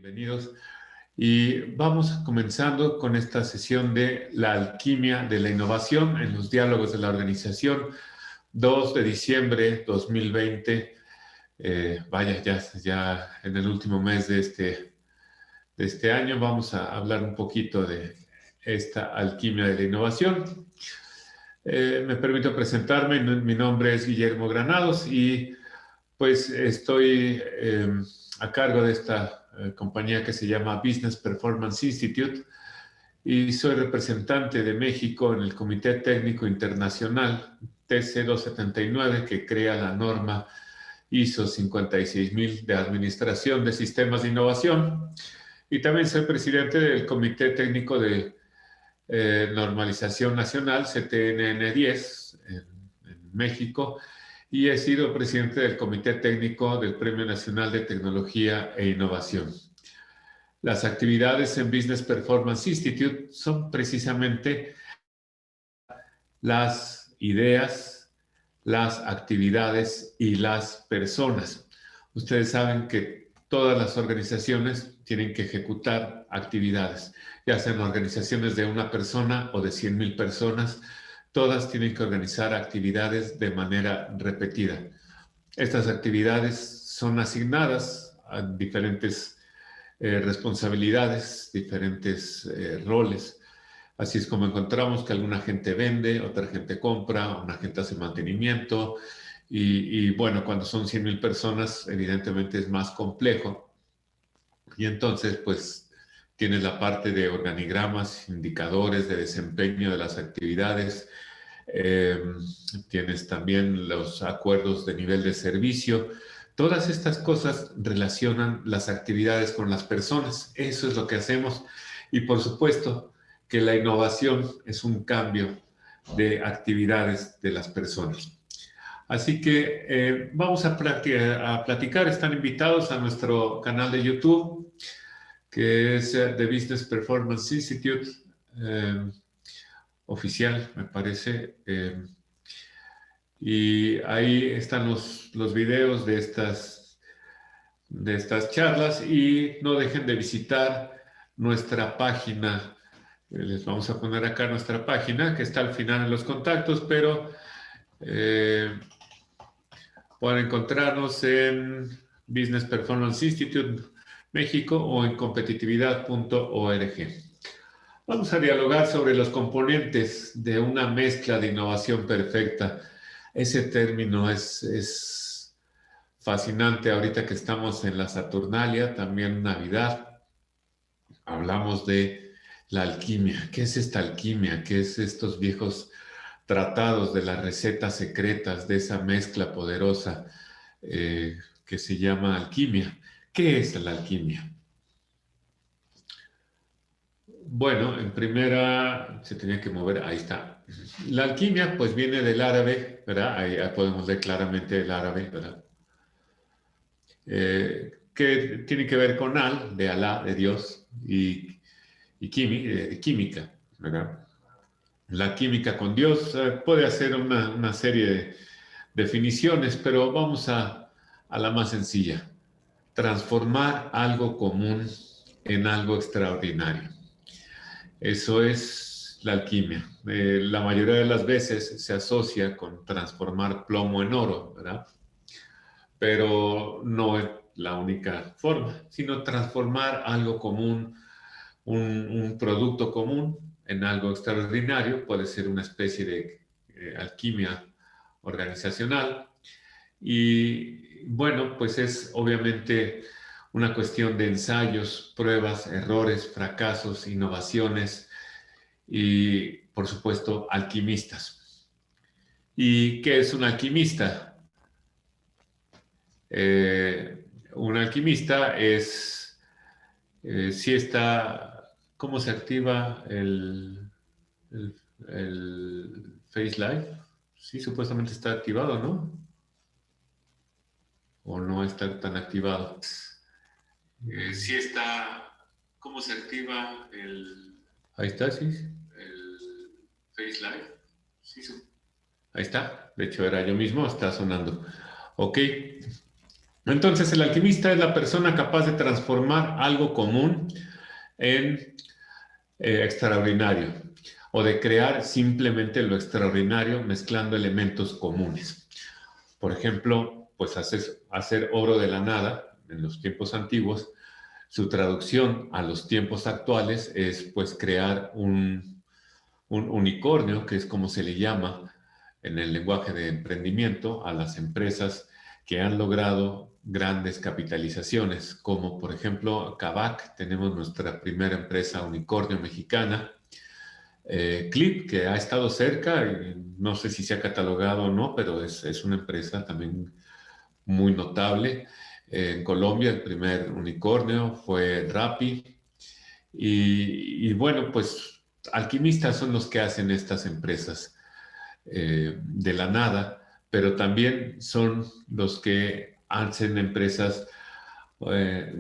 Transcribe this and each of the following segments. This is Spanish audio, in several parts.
Bienvenidos. Y vamos comenzando con esta sesión de la alquimia de la innovación en los diálogos de la organización, 2 de diciembre 2020. Vaya, ya en el último mes de este año vamos a hablar un poquito de esta alquimia de la innovación. Me permito presentarme, mi nombre es Guillermo Granados y pues estoy a cargo de esta compañía que se llama Business Performance Institute y soy representante de México en el Comité Técnico Internacional TC279 que crea la norma ISO 56000 de Administración de Sistemas de Innovación, y también soy presidente del Comité Técnico de Normalización Nacional CTNN10 en México, y he sido presidente del Comité Técnico del Premio Nacional de Tecnología e Innovación. Las actividades en Business Performance Institute son precisamente las ideas, las actividades y las personas. Ustedes saben que todas las organizaciones tienen que ejecutar actividades, ya sean organizaciones de una persona o de 100,000 personas. Todas tienen que organizar actividades de manera repetida. Estas actividades son asignadas a diferentes responsabilidades, diferentes roles. Así es como encontramos que alguna gente vende, otra gente compra, una gente hace mantenimiento. Y bueno, cuando son 100,000 personas, evidentemente es más complejo. Y entonces, pues, tienes la parte de organigramas, indicadores de desempeño de las actividades. Tienes también los acuerdos de nivel de servicio. Todas estas cosas relacionan las actividades con las personas. Eso es lo que hacemos. Y por supuesto que la innovación es un cambio de actividades de las personas. Así que vamos a platicar. Están invitados a nuestro canal de YouTube, que es The Business Performance Institute. Oficial, me parece. Y ahí están los videos de estas charlas, y no dejen de visitar nuestra página. Les vamos a poner acá nuestra página, que está al final en los contactos, pero pueden encontrarnos en Business Performance Institute México o en competitividad.org. Vamos a dialogar sobre los componentes de una mezcla de innovación perfecta. Ese término es fascinante ahorita que estamos en la Saturnalia, también Navidad. Hablamos de la alquimia. ¿Qué es esta alquimia? ¿Qué es estos viejos tratados de las recetas secretas de esa mezcla poderosa que se llama alquimia? ¿Qué es la alquimia? Bueno, en primera se tenía que mover, ahí está. La alquimia pues viene del árabe, ¿verdad? Ahí podemos ver claramente el árabe, ¿verdad? Que tiene que ver con al, de Alá, de Dios, y química, ¿verdad? La química con Dios puede hacer una serie de definiciones, pero vamos a la más sencilla. Transformar algo común en algo extraordinario. Eso es la alquimia. La mayoría de las veces se asocia con transformar plomo en oro, ¿verdad? Pero no es la única forma, sino transformar algo común, un producto común, en algo extraordinario. Puede ser una especie de alquimia organizacional. Y bueno, pues es obviamente una cuestión de ensayos, pruebas, errores, fracasos, innovaciones y, por supuesto, alquimistas. ¿Y qué es un alquimista? Un alquimista es, si está, ¿cómo se activa el Face Live? Sí, supuestamente está activado, ¿no? ¿O no está tan activado? Sí está, ¿cómo se activa el... Ahí está, sí. El Face Live. Sí, ahí está. De hecho, era yo mismo, está sonando. Ok. Entonces, el alquimista es la persona capaz de transformar algo común en extraordinario, o de crear simplemente lo extraordinario mezclando elementos comunes. Por ejemplo, pues hacer oro de la nada en los tiempos antiguos, su traducción a los tiempos actuales es pues crear un unicornio, que es como se le llama en el lenguaje de emprendimiento a las empresas que han logrado grandes capitalizaciones, como por ejemplo Kavak. Tenemos nuestra primera empresa unicornio mexicana. Clip, que ha estado cerca, y no sé si se ha catalogado o no, pero es una empresa también muy notable. En Colombia el primer unicornio fue Rappi. Y bueno, pues alquimistas son los que hacen estas empresas de la nada, pero también son los que hacen empresas eh,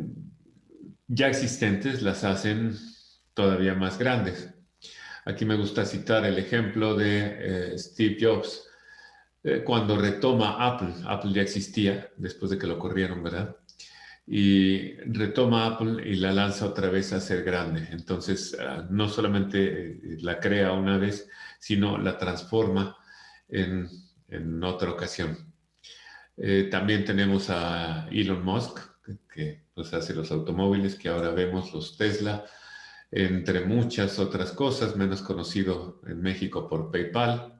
ya existentes, las hacen todavía más grandes. Aquí me gusta citar el ejemplo de Steve Jobs, cuando retoma Apple. Apple ya existía después de que lo corrieron, ¿verdad? Y retoma Apple y la lanza otra vez a ser grande. Entonces, no solamente la crea una vez, sino la transforma en, en otra ocasión. También tenemos a Elon Musk, que pues, hace los automóviles, que ahora vemos los Tesla, entre muchas otras cosas, menos conocido en México por PayPal.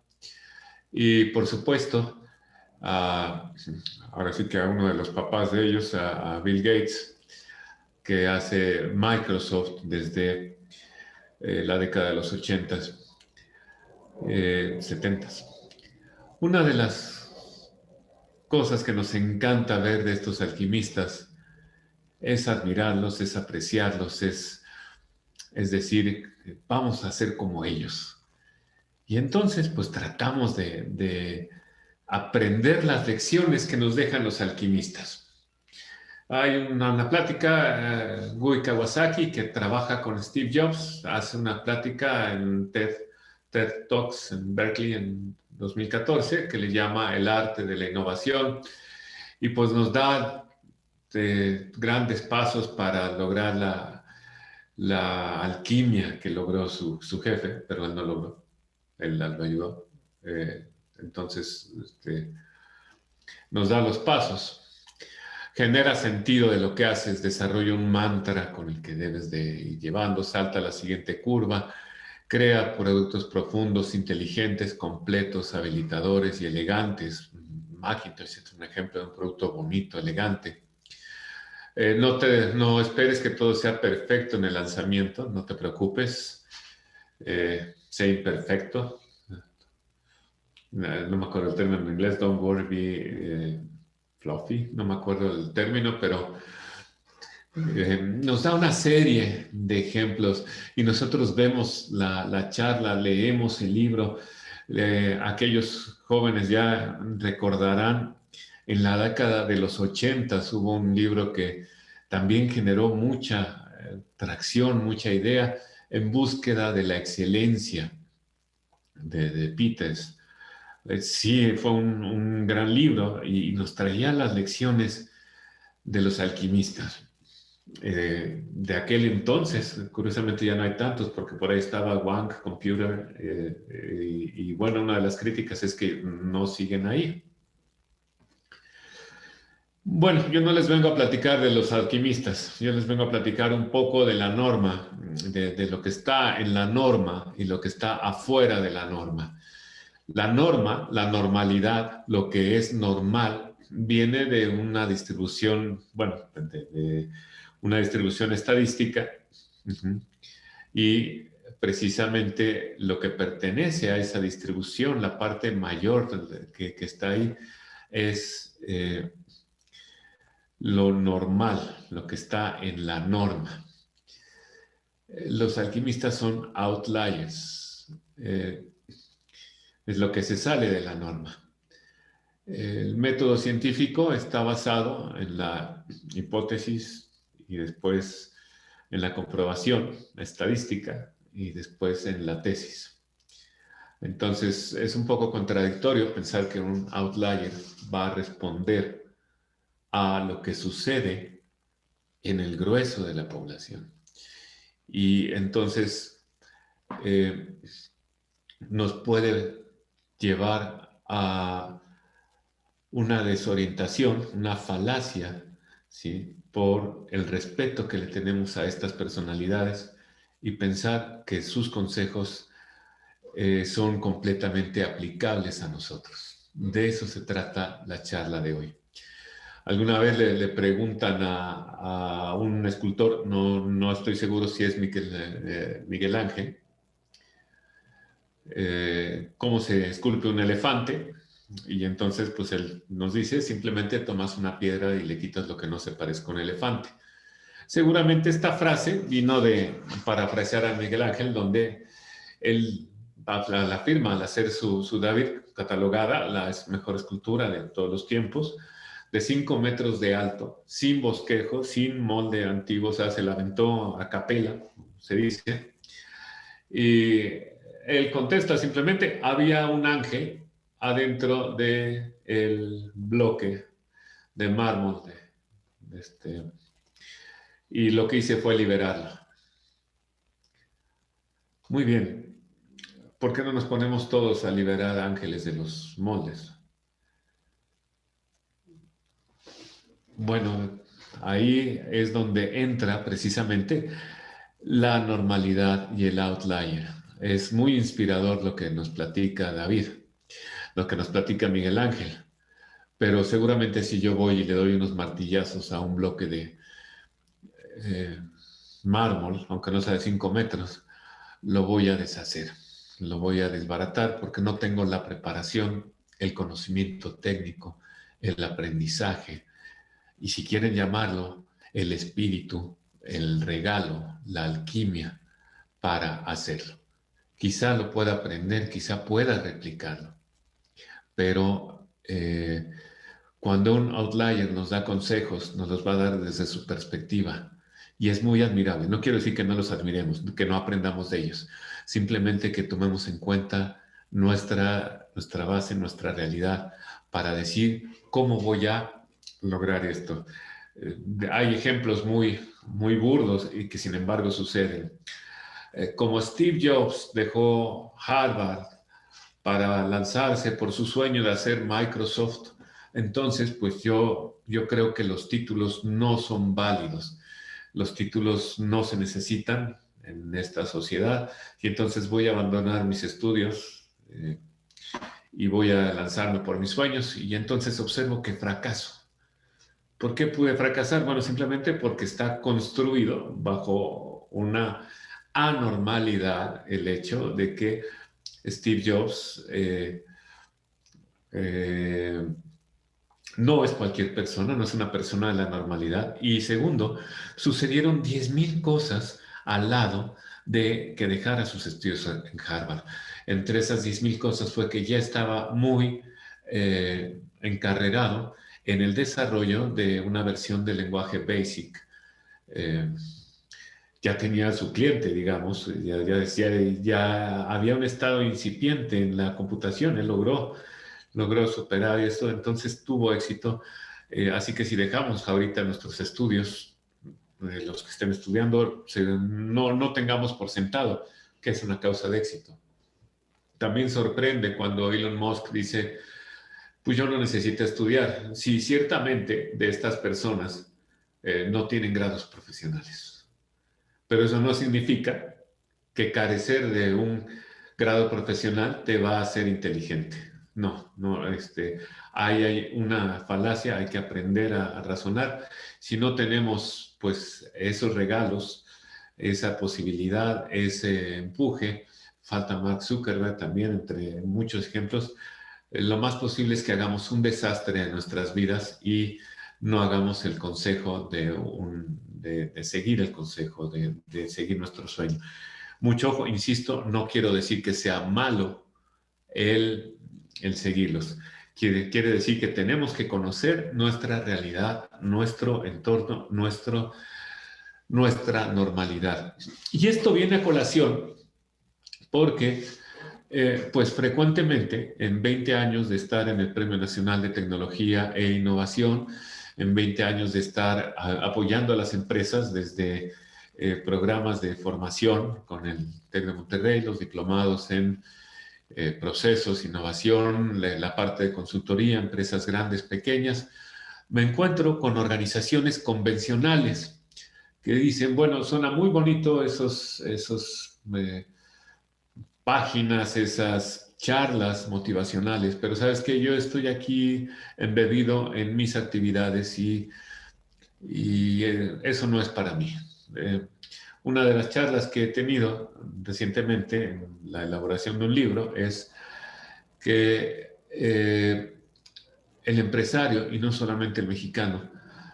Y por supuesto, a, ahora sí que a uno de los papás de ellos, a Bill Gates, que hace Microsoft desde la década de los 80s, 70s. Una de las cosas que nos encanta ver de estos alquimistas es admirarlos, es apreciarlos, es decir, vamos a ser como ellos. Y entonces, pues tratamos de aprender las lecciones que nos dejan los alquimistas. Hay una plática, Gui Kawasaki, que trabaja con Steve Jobs, hace una plática en TED Talks en Berkeley en 2014, que le llama El arte de la innovación, y pues nos da grandes pasos para lograr la alquimia que logró su jefe, pero él no logró, él lo ayudó. Entonces, nos da los pasos. Genera sentido de lo que haces, desarrolla un mantra con el que debes de ir llevando, salta a la siguiente curva, crea productos profundos, inteligentes, completos, habilitadores y elegantes. Macintosh es un ejemplo de un producto bonito, elegante. No esperes que todo sea perfecto en el lanzamiento, no te preocupes, sea imperfecto. No me acuerdo el término en inglés, don't worry, be fluffy, no me acuerdo el término, pero nos da una serie de ejemplos y nosotros vemos la charla, leemos el libro. Aquellos jóvenes ya recordarán, en la década de los 80 hubo un libro que también generó mucha tracción, mucha idea en búsqueda de la excelencia de Peters. Sí, fue un gran libro y nos traía las lecciones de los alquimistas de aquel entonces. Curiosamente ya no hay tantos porque por ahí estaba Wang Computer y bueno, una de las críticas es que no siguen ahí. Bueno, yo no les vengo a platicar de los alquimistas, yo les vengo a platicar un poco de la norma, de lo que está en la norma y lo que está afuera de la norma. La norma, la normalidad, lo que es normal, viene de una distribución, bueno, de una distribución estadística. Uh-huh. Y precisamente lo que pertenece a esa distribución, la parte mayor que está ahí, es lo normal, lo que está en la norma. Los alquimistas son outliers, es lo que se sale de la norma. El método científico está basado en la hipótesis y después en la comprobación estadística y después en la tesis. Entonces es un poco contradictorio pensar que un outlier va a responder a lo que sucede en el grueso de la población. Y entonces nos puede llevar a una desorientación, una falacia, ¿sí? Por el respeto que le tenemos a estas personalidades y pensar que sus consejos son completamente aplicables a nosotros. De eso se trata la charla de hoy. Alguna vez le preguntan a un escultor, no estoy seguro si es Miguel Ángel, cómo se esculpe un elefante. Y entonces, pues él nos dice, simplemente tomas una piedra y le quitas lo que no se parezca a un elefante. Seguramente esta frase vino de parafrasear a Miguel Ángel, donde él la firma al hacer su David, catalogada la mejor escultura de todos los tiempos, de 5 metros de alto, sin bosquejo, sin molde antiguo, o sea, se la aventó a capela, se dice. Y él contesta simplemente, había un ángel adentro del bloque de mármol y lo que hice fue liberarlo. Muy bien. ¿Por qué no nos ponemos todos a liberar ángeles de los moldes? Bueno, ahí es donde entra precisamente la normalidad y el outlier. Es muy inspirador lo que nos platica David, lo que nos platica Miguel Ángel. Pero seguramente si yo voy y le doy unos martillazos a un bloque de eh, mármol, aunque no sea de 5 metros, lo voy a deshacer, lo voy a desbaratar porque no tengo la preparación, el conocimiento técnico, el aprendizaje y si quieren llamarlo, el espíritu, el regalo, la alquimia para hacerlo. Quizá lo pueda aprender, quizá pueda replicarlo, pero cuando un outlier nos da consejos, nos los va a dar desde su perspectiva y es muy admirable. No quiero decir que no los admiremos, que no aprendamos de ellos, simplemente que tomemos en cuenta nuestra base, nuestra realidad para decir cómo voy a lograr esto. Hay ejemplos muy burdos y que sin embargo suceden. Como Steve Jobs dejó Harvard para lanzarse por su sueño de hacer Microsoft, entonces pues yo creo que los títulos no son válidos. Los títulos no se necesitan en esta sociedad y entonces voy a abandonar mis estudios y voy a lanzarme por mis sueños y entonces observo que fracaso. ¿Por qué pude fracasar? Bueno, simplemente porque está construido bajo una anormalidad el hecho de que Steve Jobs no es cualquier persona, no es una persona de la normalidad. Y segundo, sucedieron 10,000 cosas al lado de que dejara sus estudios en Harvard. Entre esas 10,000 cosas fue que ya estaba muy encarregado en el desarrollo de una versión del lenguaje BASIC. Eh, ya tenía su cliente, digamos, ya había un estado incipiente en la computación, él logró superar esto, entonces tuvo éxito. Así que si dejamos ahorita nuestros estudios, los que estén estudiando, no tengamos por sentado que es una causa de éxito. También sorprende cuando Elon Musk dice, pues yo no necesito estudiar. Sí, ciertamente de estas personas no tienen grados profesionales, pero eso no significa que carecer de un grado profesional te va a hacer inteligente. No, hay una falacia, hay que aprender a razonar. Si no tenemos, pues, esos regalos, esa posibilidad, ese empuje, falta Mark Zuckerberg también, entre muchos ejemplos, lo más posible es que hagamos un desastre en nuestras vidas y no hagamos el consejo de seguir el consejo, de seguir nuestro sueño. Mucho ojo, insisto, no quiero decir que sea malo el seguirlos. Quiere decir que tenemos que conocer nuestra realidad, nuestro entorno, nuestra normalidad. Y esto viene a colación porque, pues frecuentemente, en 20 años de estar en el Premio Nacional de Tecnología e Innovación, en 20 años de estar apoyando a las empresas desde programas de formación con el TEC de Monterrey, los diplomados en procesos, innovación, la parte de consultoría, empresas grandes, pequeñas. Me encuentro con organizaciones convencionales que dicen, bueno, suena muy bonito esos páginas, esas charlas motivacionales, pero sabes que yo estoy aquí embebido en mis actividades y eso no es para mí. Una de las charlas que he tenido recientemente en la elaboración de un libro es que el empresario, y no solamente el mexicano,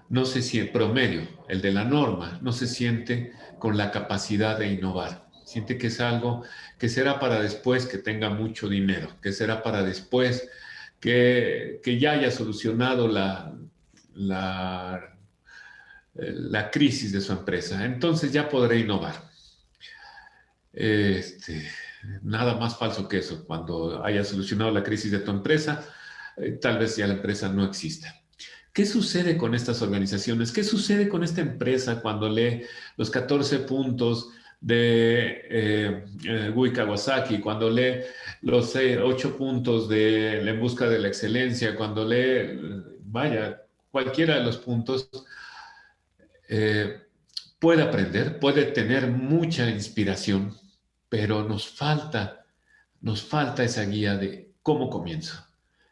no se siente, promedio, el de la norma, no se siente con la capacidad de innovar. Siente que es algo que será para después que tenga mucho dinero, que será para después que ya haya solucionado la crisis de su empresa. Entonces ya podré innovar. Este, nada más falso que eso. Cuando haya solucionado la crisis de tu empresa, tal vez ya la empresa no exista. ¿Qué sucede con estas organizaciones? ¿Qué sucede con esta empresa cuando lee los 14 puntos de Gui Kawasaki, cuando lee los 8 puntos de En busca de la excelencia, cuando lee, vaya, cualquiera de los puntos? Eh, puede aprender, puede tener mucha inspiración, pero nos falta esa guía de cómo comienzo.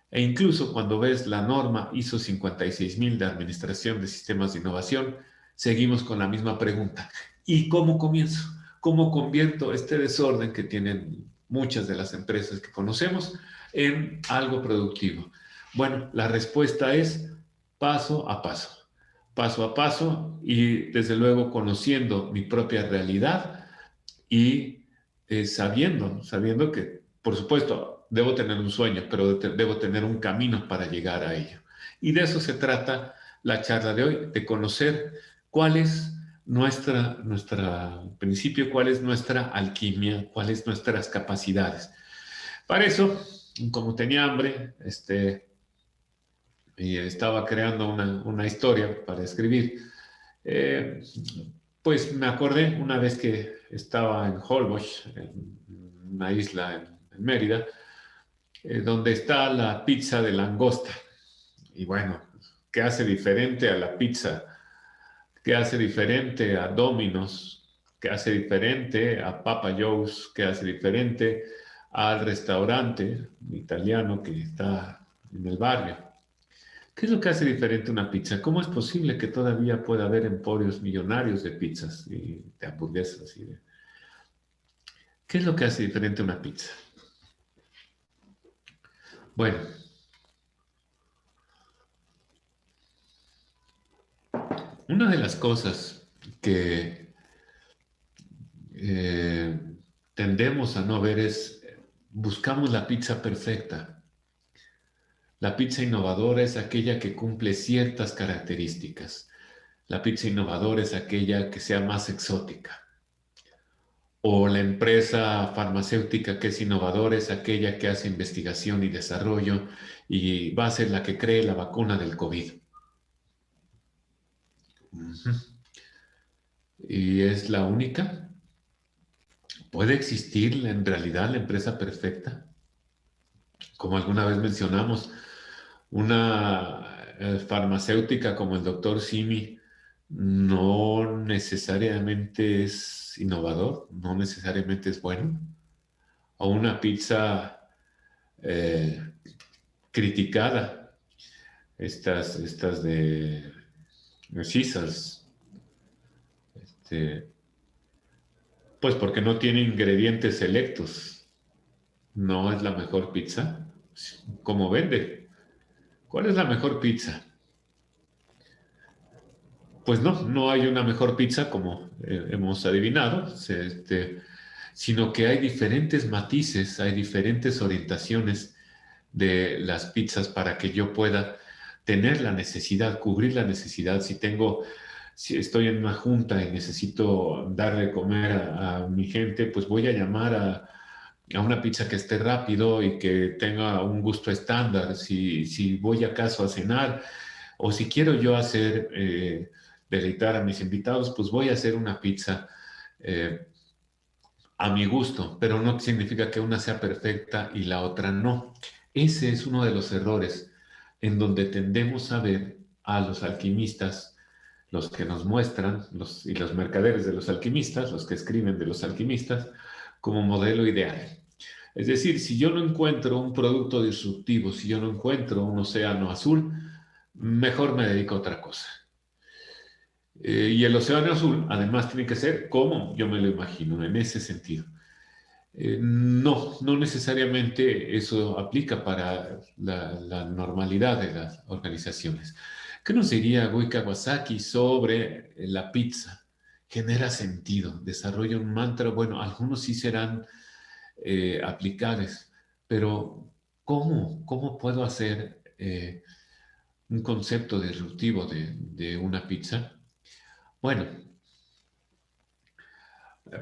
E incluso cuando ves la norma ISO 56000 de Administración de Sistemas de Innovación, seguimos con la misma pregunta. ¿Y cómo comienzo? ¿Cómo convierto este desorden que tienen muchas de las empresas que conocemos en algo productivo? Bueno, la respuesta es paso a paso, paso a paso y desde luego conociendo mi propia realidad y sabiendo que, por supuesto, debo tener un sueño, pero debo tener un camino para llegar a ello. Y de eso se trata la charla de hoy, de conocer cuál es nuestra principio, cuál es nuestra alquimia, cuáles nuestras capacidades. Para eso, como tenía hambre, y estaba creando una historia para escribir, eh, pues me acordé una vez que estaba en Holbox, en una isla en Mérida, donde está la pizza de langosta. Y bueno, ¿qué hace diferente a la pizza? ¿Qué hace diferente a Domino's? ¿Qué hace diferente a Papa Joe's? ¿Qué hace diferente al restaurante italiano que está en el barrio? ¿Qué es lo que hace diferente una pizza? ¿Cómo es posible que todavía pueda haber emporios millonarios de pizzas y de hamburguesas? ¿Qué es lo que hace diferente una pizza? Bueno, una de las cosas que eh, tendemos a no ver es, buscamos la pizza perfecta. La pizza innovadora es aquella que cumple ciertas características. La pizza innovadora es aquella que sea más exótica. O la empresa farmacéutica que es innovadora es aquella que hace investigación y desarrollo y va a ser la que cree la vacuna del COVID. Ujú. ¿Y es la única? ¿Puede existir en realidad la empresa perfecta? Como alguna vez mencionamos, una farmacéutica como el doctor Simi no necesariamente es innovador, no necesariamente es bueno. O una pizza eh, criticada, estas de Caesars, pues porque no tiene ingredientes selectos, no es la mejor pizza. ¿Cómo vende? ¿Cuál es la mejor pizza? Pues no hay una mejor pizza como hemos adivinado, sino que hay diferentes matices, hay diferentes orientaciones de las pizzas para que yo pueda tener la necesidad, cubrir la necesidad. Si estoy en una junta y necesito dar de comer a mi gente, pues voy a llamar a una pizza que esté rápido y que tenga un gusto estándar. Si voy acaso a cenar, O si quiero yo hacer, deleitar a mis invitados, pues voy a hacer una pizza eh, a mi gusto, pero no significa que una sea perfecta y la otra no. Ese es uno de los errores en donde tendemos a ver a los alquimistas, los que nos muestran, y los mercaderes de los alquimistas, los que escriben de los alquimistas, como modelo ideal. Es decir, si yo no encuentro un producto disruptivo, si yo no encuentro un océano azul, mejor me dedico a otra cosa. Y el océano azul, además, tiene que ser como yo me lo imagino, en ese sentido. No, no necesariamente eso aplica para la normalidad de las organizaciones. ¿Qué nos diría Gui Kawasaki sobre la pizza? Genera sentido, desarrolla un mantra. Bueno, algunos sí serán aplicables, pero ¿cómo? ¿Cómo puedo hacer un concepto disruptivo de una pizza? Bueno,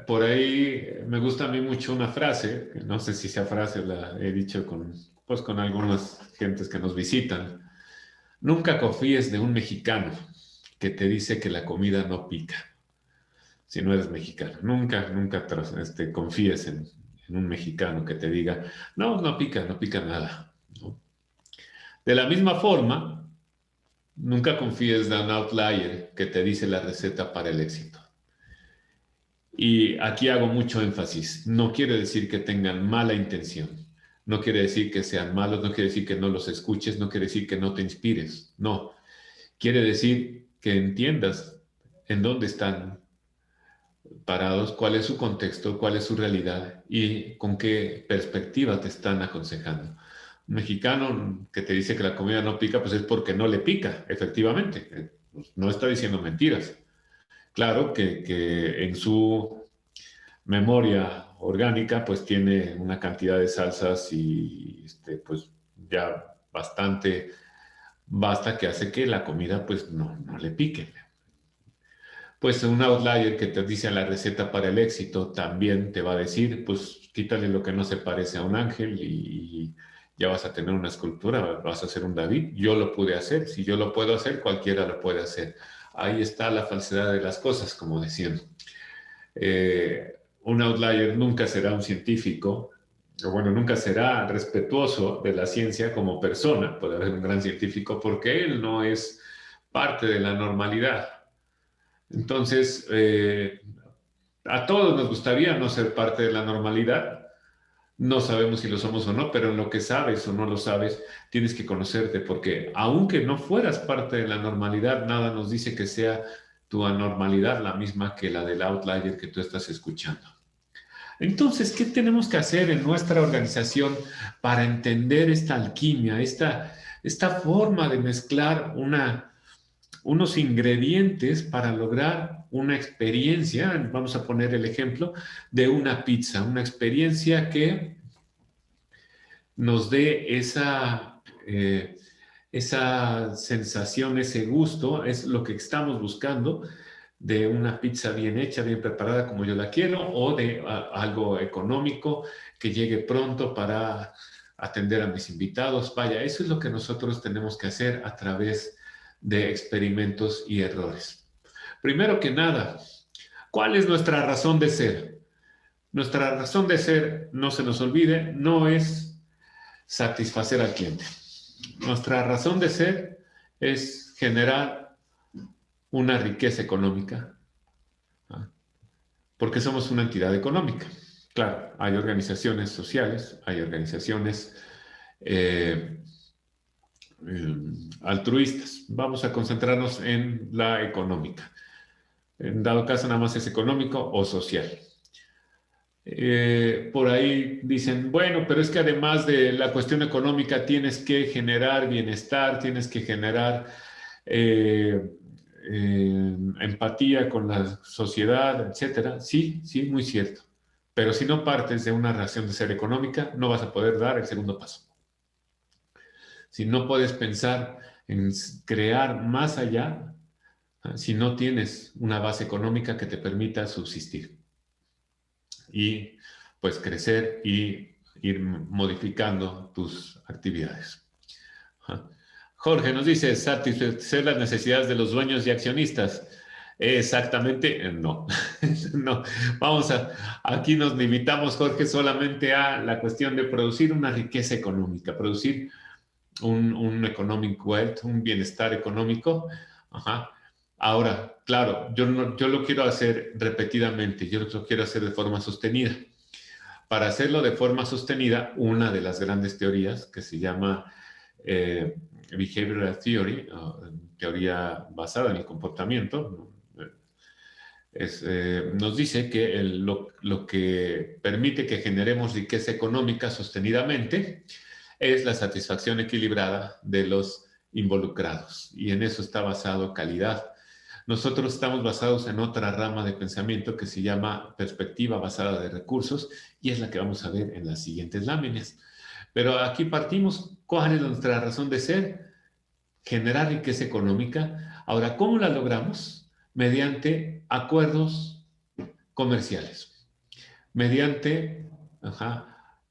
por ahí me gusta a mí mucho una frase, que no sé si esa frase la he dicho con, pues, con algunas gentes que nos visitan. Nunca confíes de un mexicano que te dice que la comida no pica, si no eres mexicano. Nunca, nunca confíes en un mexicano que te diga, no, no pica, no pica nada, ¿no? De la misma forma, nunca confíes de un outlier que te dice la receta para el éxito. Y aquí hago mucho énfasis. No quiere decir que tengan mala intención. No quiere decir que sean malos, no quiere decir que no los escuches, no quiere decir que no te inspires. No. Quiere decir que entiendas en dónde están parados, cuál es su contexto, cuál es su realidad y con qué perspectiva te están aconsejando. Un mexicano que te dice que la comida no pica, pues es porque no le pica, efectivamente. No está diciendo mentiras. Claro que en su memoria orgánica, pues tiene una cantidad de salsas y pues ya bastante basta que hace que la comida pues no le pique. Pues un outlier que te dice la receta para el éxito también te va a decir, pues quítale lo que no se parece a un ángel y ya vas a tener una escultura, vas a hacer un David. Yo lo pude hacer, si yo lo puedo hacer, cualquiera lo puede hacer. Ahí está la falsedad de las cosas, como decían. Un outlier nunca será un científico, o bueno, nunca será respetuoso de la ciencia como persona, puede haber un gran científico, porque él no es parte de la normalidad. Entonces, a todos nos gustaría no ser parte de la normalidad. No sabemos si lo somos o no, pero en lo que sabes o no lo sabes, tienes que conocerte, porque aunque no fueras parte de la normalidad, nada nos dice que sea tu anormalidad la misma que la del outlier que tú estás escuchando. Entonces, ¿qué tenemos que hacer en nuestra organización para entender esta alquimia, esta forma de mezclar unos ingredientes para lograr una experiencia? Vamos a poner el ejemplo de una pizza, una experiencia que nos dé esa sensación, ese gusto, es lo que estamos buscando de una pizza bien hecha, bien preparada como yo la quiero, o de algo económico que llegue pronto para atender a mis invitados. Vaya, eso es lo que nosotros tenemos que hacer a través de experimentos y errores. Primero que nada, ¿cuál es nuestra razón de ser? Nuestra razón de ser, no se nos olvide, no es satisfacer al cliente. Nuestra razón de ser es generar una riqueza económica, ¿no? Porque somos una entidad económica. Claro, hay organizaciones sociales, hay organizaciones eh, altruistas. Vamos a concentrarnos en la económica. En dado caso, nada más es económico o social. Por ahí dicen, bueno, pero es que además de la cuestión económica tienes que generar bienestar, tienes que generar eh, empatía con la sociedad, etcétera. Sí, sí, muy cierto. Pero si no partes de una razón de ser económica, no vas a poder dar el segundo paso. Si no puedes pensar en crear más allá, si no tienes una base económica que te permita subsistir y pues crecer y ir modificando tus actividades. Jorge nos dice, satisfacer las necesidades de los dueños y accionistas. Exactamente, no. No, aquí nos limitamos, Jorge, solamente a la cuestión de producir una riqueza económica, producir un economic wealth, un bienestar económico. Ajá. Ahora, claro, yo lo quiero hacer repetidamente, yo lo quiero hacer de forma sostenida. Para hacerlo de forma sostenida, una de las grandes teorías que se llama Behavioral Theory, teoría basada en el comportamiento, nos dice que lo que permite que generemos riqueza económica sostenidamente es la satisfacción equilibrada de los involucrados. Y en eso está basado calidad. Nosotros estamos basados en otra rama de pensamiento que se llama perspectiva basada de recursos y es la que vamos a ver en las siguientes láminas. Pero aquí partimos, ¿cuál es nuestra razón de ser? Generar riqueza económica. Ahora, ¿cómo la logramos? Mediante acuerdos comerciales, mediante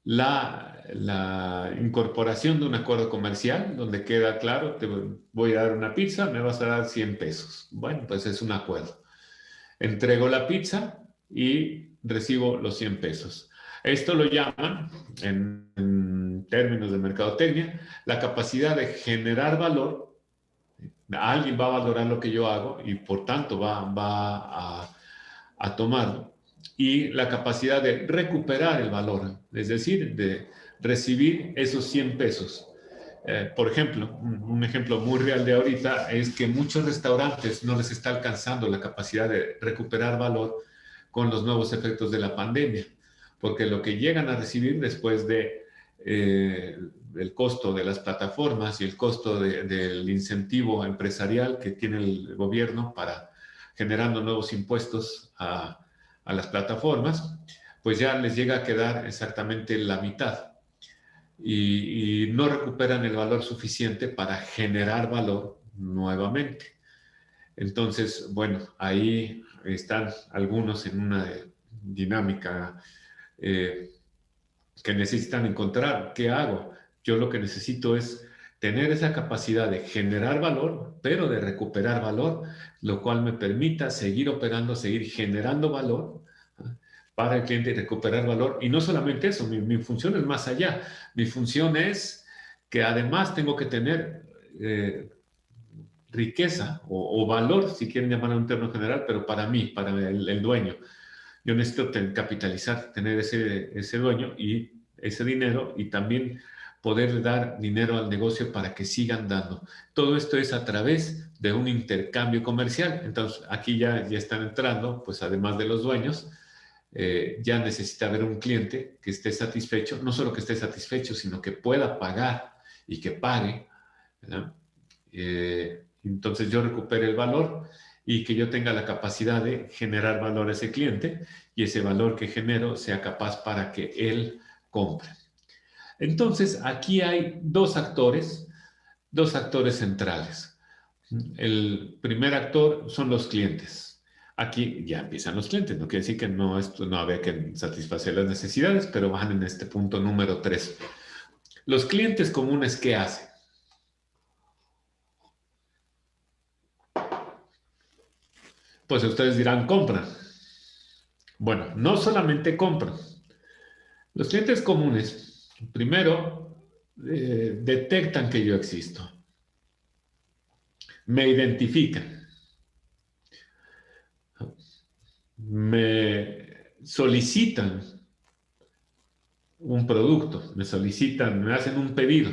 la incorporación de un acuerdo comercial donde queda claro, te voy a dar una pizza, me vas a dar 100 pesos. Bueno, pues es un acuerdo. Entrego la pizza y recibo los 100 pesos. Esto lo llaman, en términos de mercadotecnia, la capacidad de generar valor. Alguien va a valorar lo que yo hago y por tanto va a tomarlo. Y la capacidad de recuperar el valor, es decir, de recibir esos 100 pesos. Por ejemplo, un ejemplo muy real de ahorita es que muchos restaurantes no les está alcanzando la capacidad de recuperar valor con los nuevos efectos de la pandemia, porque lo que llegan a recibir después de el costo de las plataformas y el costo del incentivo empresarial que tiene el gobierno para generando nuevos impuestos a las plataformas, pues ya les llega a quedar exactamente la mitad y no recuperan el valor suficiente para generar valor nuevamente. Entonces, bueno, ahí están algunos en una dinámica que necesitan encontrar. ¿Qué hago? Yo lo que necesito es tener esa capacidad de generar valor, pero de recuperar valor, lo cual me permita seguir operando, seguir generando valor para el cliente y recuperar valor. Y no solamente eso, mi función es más allá. Mi función es que además tengo que tener riqueza o valor, si quieren llamarlo en un término general, pero para mí, para el dueño. Yo necesito capitalizar, tener ese dueño y ese dinero y también poder dar dinero al negocio para que sigan dando. Todo esto es a través de un intercambio comercial. Entonces, aquí ya están entrando, pues además de los dueños, ya necesita haber un cliente que esté satisfecho, no solo que esté satisfecho, sino que pueda pagar y que pague, ¿verdad? Entonces yo recupere el valor y que yo tenga la capacidad de generar valor a ese cliente y ese valor que genero sea capaz para que él compre. Entonces, aquí hay dos actores centrales. El primer actor son los clientes. Aquí ya empiezan los clientes, no quiere decir que no había que satisfacer las necesidades, pero van en este punto número 3. Los clientes comunes, ¿qué hacen? Pues ustedes dirán, compran. Bueno, no solamente compran. Los clientes comunes, primero, detectan que yo existo, me identifican, me solicitan un producto, me hacen un pedido,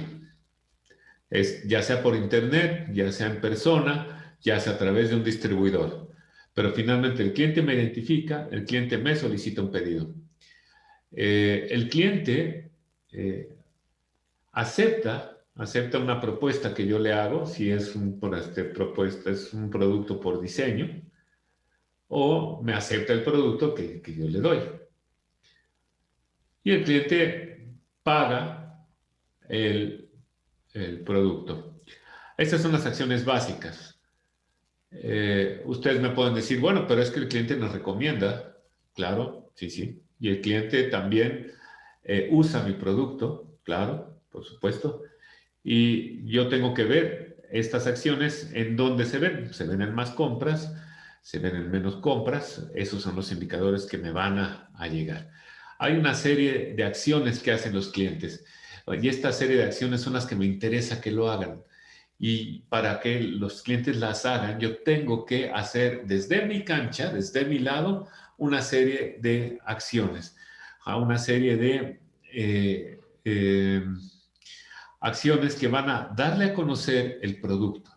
ya sea por internet, ya sea en persona, ya sea a través de un distribuidor. Pero finalmente el cliente me identifica, el cliente me solicita un pedido. El cliente acepta una propuesta que yo le hago, si es propuesta, es un producto por diseño, o me acepta el producto que yo le doy. Y el cliente paga el producto. Estas son las acciones básicas. Ustedes me pueden decir, bueno, pero es que el cliente nos recomienda. Claro, sí, sí. Y el cliente también usa mi producto, claro, por supuesto. Y yo tengo que ver estas acciones, ¿en dónde se ven? Se ven en más compras, se ven en menos compras. Esos son los indicadores que me van a llegar. Hay una serie de acciones que hacen los clientes y esta serie de acciones son las que me interesa que lo hagan. Y para que los clientes las hagan, yo tengo que hacer desde mi cancha, desde mi lado, una serie de acciones, una serie de acciones que van a darle a conocer el producto.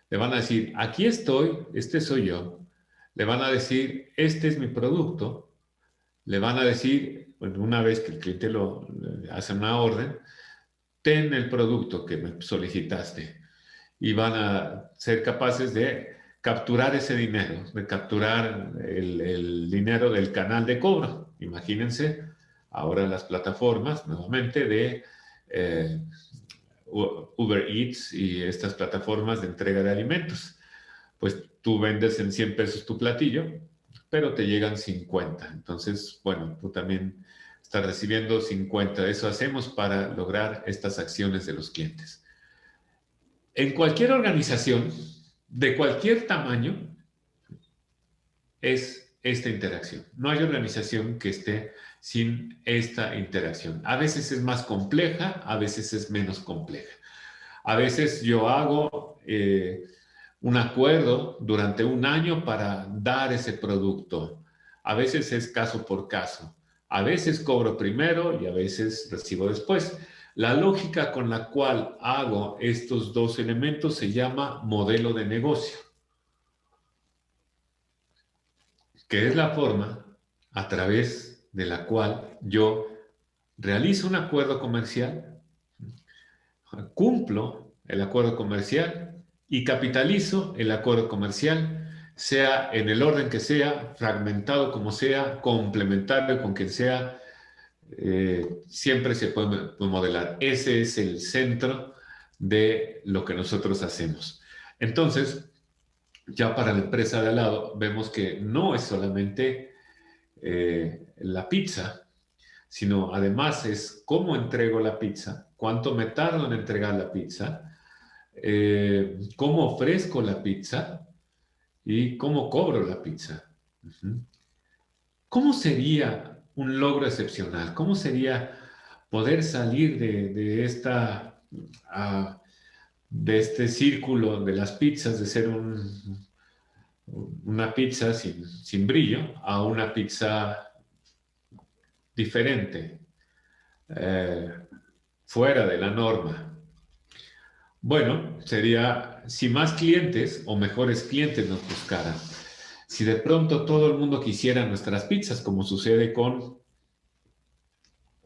Le van a decir, aquí estoy, este soy yo. Le van a decir, este es mi producto. Le van a decir, bueno, una vez que el cliente lo hace una orden, ten el producto que me solicitaste. Y van a ser capaces de capturar ese dinero, de capturar el dinero del canal de cobro. Imagínense ahora las plataformas nuevamente de Uber Eats y estas plataformas de entrega de alimentos. Pues tú vendes en 100 pesos tu platillo, pero te llegan 50. Entonces, bueno, tú también estás recibiendo 50. Eso hacemos para lograr estas acciones de los clientes. En cualquier organización, de cualquier tamaño, es esta interacción. No hay organización que esté sin esta interacción. A veces es más compleja, a veces es menos compleja. A veces yo hago un acuerdo durante un año para dar ese producto. A veces es caso por caso. A veces cobro primero y a veces recibo después. La lógica con la cual hago estos dos elementos se llama modelo de negocio, que es la forma a través de la cual yo realizo un acuerdo comercial, cumplo el acuerdo comercial y capitalizo el acuerdo comercial, sea en el orden que sea, fragmentado como sea, complementario con quien sea, siempre se puede modelar. Ese es el centro de lo que nosotros hacemos. Entonces, ya para la empresa de al lado, vemos que no es solamente la pizza, sino además es cómo entrego la pizza, cuánto me tardo en entregar la pizza, cómo ofrezco la pizza y cómo cobro la pizza. Uh-huh. ¿Cómo sería un logro excepcional? ¿Cómo sería poder salir de este círculo de las pizzas, de ser una pizza sin brillo, a una pizza diferente, eh, fuera de la norma? Bueno, sería si más clientes o mejores clientes nos buscaran. Si de pronto todo el mundo quisiera nuestras pizzas, como sucede con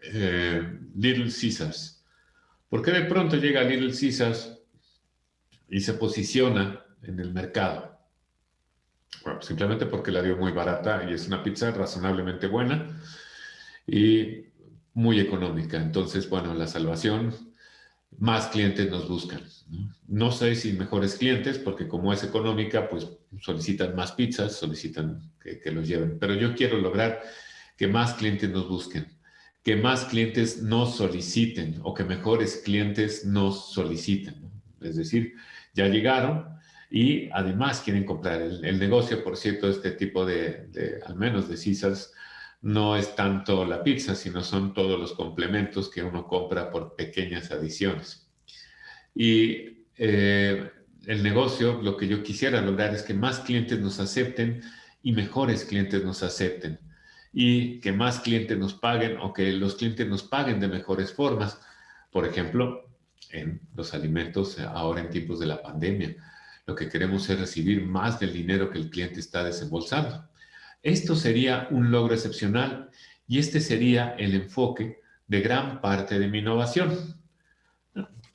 Little Caesars. ¿Por qué de pronto llega Little Caesars y se posiciona en el mercado? Bueno, simplemente porque la dio muy barata y es una pizza razonablemente buena y muy económica. Entonces, bueno, la salvación, más clientes nos buscan. No sé si mejores clientes, porque como es económica, pues solicitan más pizzas, solicitan que los lleven. Pero yo quiero lograr que más clientes nos busquen, que más clientes nos soliciten o que mejores clientes nos soliciten. Es decir, ya llegaron y además quieren comprar. El negocio, por cierto, de este tipo al menos de Caesars, no es tanto la pizza, sino son todos los complementos que uno compra por pequeñas adiciones. Y el negocio, lo que yo quisiera lograr es que más clientes nos acepten y mejores clientes nos acepten. Y que más clientes nos paguen o que los clientes nos paguen de mejores formas. Por ejemplo, en los alimentos ahora en tiempos de la pandemia. Lo que queremos es recibir más del dinero que el cliente está desembolsando. Esto sería un logro excepcional y este sería el enfoque de gran parte de mi innovación.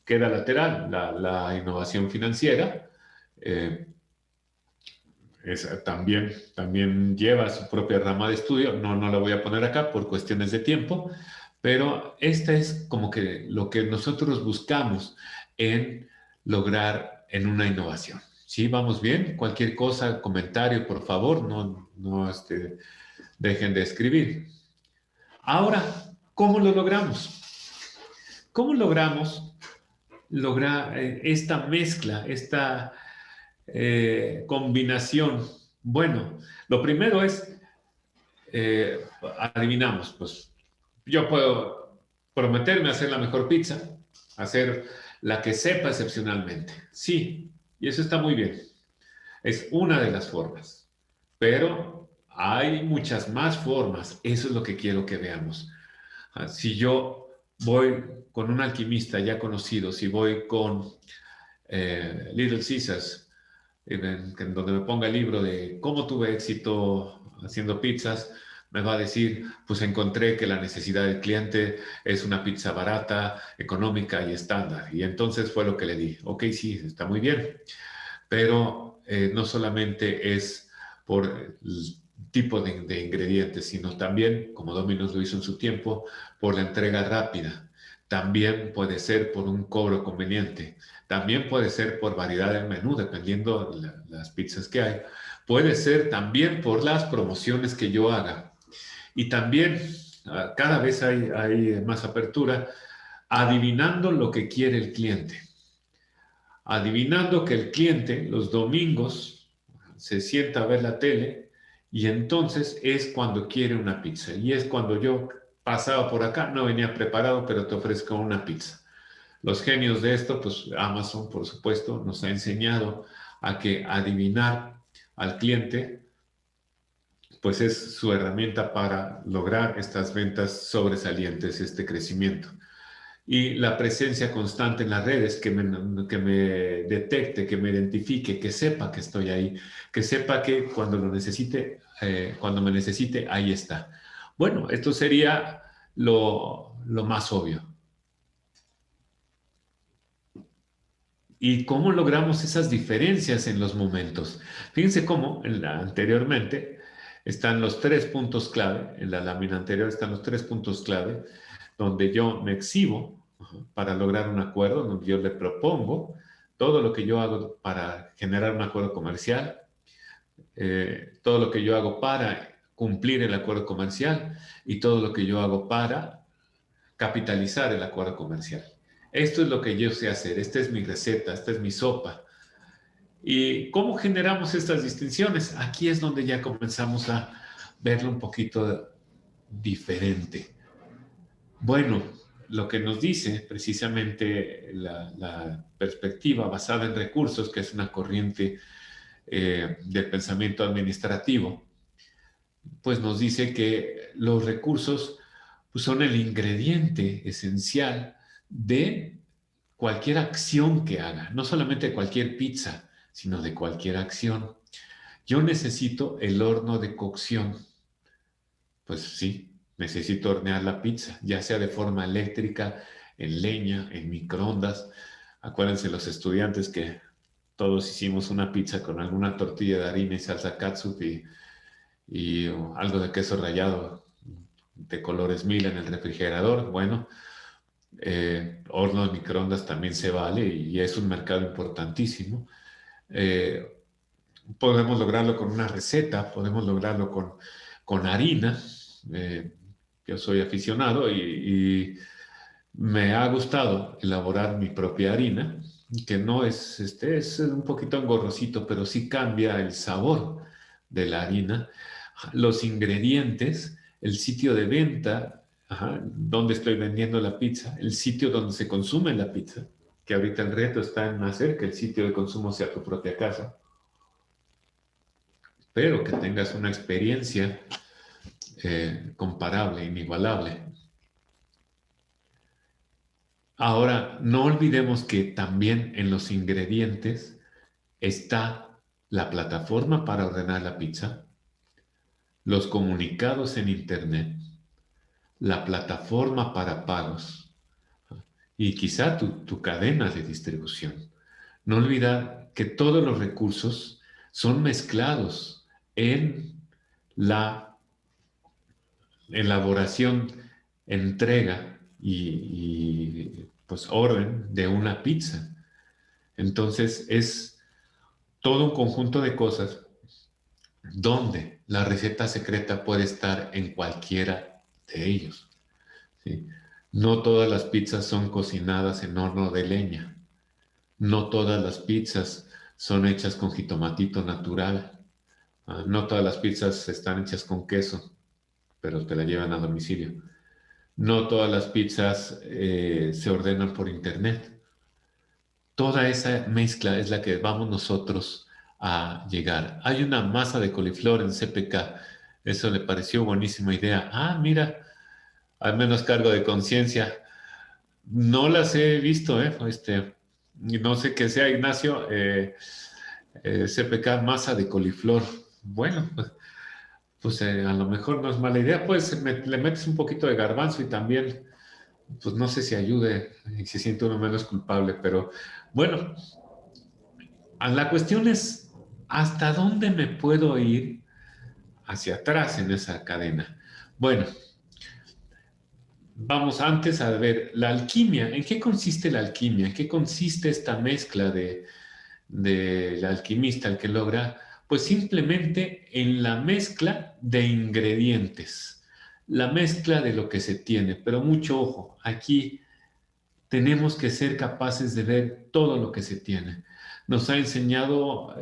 Queda lateral la innovación financiera. Eh, también lleva su propia rama de estudio. No la voy a poner acá por cuestiones de tiempo, pero esta es como que lo que nosotros buscamos en lograr en una innovación. ¿Sí? ¿Vamos bien? Cualquier cosa, comentario, por favor, no dejen de escribir. Ahora, ¿cómo lo logramos? ¿Cómo logramos lograr esta mezcla, esta combinación? Bueno, lo primero es, eh, adivinamos, pues yo puedo prometerme hacer la mejor pizza, hacer la que sepa excepcionalmente. Sí, y eso está muy bien. Es una de las formas, pero hay muchas más formas. Eso es lo que quiero que veamos. Si yo voy con un alquimista ya conocido, si voy con Little Caesars, en donde me ponga el libro de cómo tuve éxito haciendo pizzas, me va a decir, pues encontré que la necesidad del cliente es una pizza barata, económica y estándar. Y entonces fue lo que le di. Ok, sí, está muy bien, pero no solamente es por el tipo de ingredientes, sino también, como Domino's lo hizo en su tiempo, por la entrega rápida. También puede ser por un cobro conveniente. También puede ser por variedad del menú, dependiendo de las pizzas que hay. Puede ser también por las promociones que yo haga. Y también cada vez hay más apertura, adivinando lo que quiere el cliente, adivinando que el cliente los domingos se sienta a ver la tele y entonces es cuando quiere una pizza. Y es cuando yo pasaba por acá, no venía preparado, pero te ofrezco una pizza. Los genios de esto, pues Amazon, por supuesto, nos ha enseñado a que adivinar al cliente, pues es su herramienta para lograr estas ventas sobresalientes, este crecimiento. Y la presencia constante en las redes, que me detecte, que me identifique, que sepa que estoy ahí, que sepa que cuando lo necesite, cuando me necesite, ahí está. Bueno, esto sería lo más obvio. ¿Y cómo logramos esas diferencias en los momentos? Fíjense cómo anteriormente están los tres puntos clave, en la lámina anterior están los tres puntos clave, donde yo me exhibo para lograr un acuerdo, donde yo le propongo todo lo que yo hago para generar un acuerdo comercial, todo lo que yo hago para cumplir el acuerdo comercial y todo lo que yo hago para capitalizar el acuerdo comercial. Esto es lo que yo sé hacer, esta es mi receta, esta es mi sopa. ¿Y cómo generamos estas distinciones? Aquí es donde ya comenzamos a verlo un poquito diferente. Bueno, lo que nos dice precisamente la perspectiva basada en recursos, que es una corriente del pensamiento administrativo, pues nos dice que los recursos pues, son el ingrediente esencial de cualquier acción que haga, no solamente de cualquier pizza, sino de cualquier acción. Yo necesito el horno de cocción. Pues sí, necesito hornear la pizza, ya sea de forma eléctrica, en leña, en microondas. Acuérdense los estudiantes que todos hicimos una pizza con alguna tortilla de harina y salsa catsup y algo de queso rallado de colores mil en el refrigerador. Bueno, horno de microondas también se vale y es un mercado importantísimo. Eh, Podemos lograrlo con una receta, podemos lograrlo con harina. Eh, yo soy aficionado y me ha gustado elaborar mi propia harina, que no es, es un poquito engorrosito, pero sí cambia el sabor de la harina, los ingredientes, el sitio de venta, ajá, donde estoy vendiendo la pizza, el sitio donde se consume la pizza, que ahorita el reto está en hacer que el sitio de consumo sea tu propia casa, pero que tengas una experiencia comparable, inigualable. Ahora, no olvidemos que también en los ingredientes está la plataforma para ordenar la pizza, los comunicados en Internet, la plataforma para pagos y quizá tu cadena de distribución. No olvidar que todos los recursos son mezclados en la elaboración, entrega pues orden de una pizza. Entonces es todo un conjunto de cosas donde la receta secreta puede estar en cualquiera de ellos. ¿Sí? No todas las pizzas son cocinadas en horno de leña. No todas las pizzas son hechas con jitomatito natural. No todas las pizzas están hechas con queso, pero te la llevan a domicilio. No todas las pizzas se ordenan por internet. Toda esa mezcla es la que vamos nosotros a llegar. Hay una masa de coliflor en CPK. Eso le pareció buenísima idea. Ah, mira, al menos cargo de conciencia. No las he visto, ¿eh? No sé qué sea, Ignacio. CPK, masa de coliflor. Bueno, pues a lo mejor no es mala idea. Pues le metes un poquito de garbanzo y también, pues no sé si ayude y se siente uno menos culpable, pero bueno, la cuestión es, ¿hasta dónde me puedo ir hacia atrás en esa cadena? Bueno, vamos antes a ver la alquimia. ¿En qué consiste la alquimia? ¿En qué consiste esta mezcla del alquimista, el que logra? Pues simplemente en la mezcla de ingredientes, la mezcla de lo que se tiene. Pero mucho ojo, aquí tenemos que ser capaces de ver todo lo que se tiene. Nos ha enseñado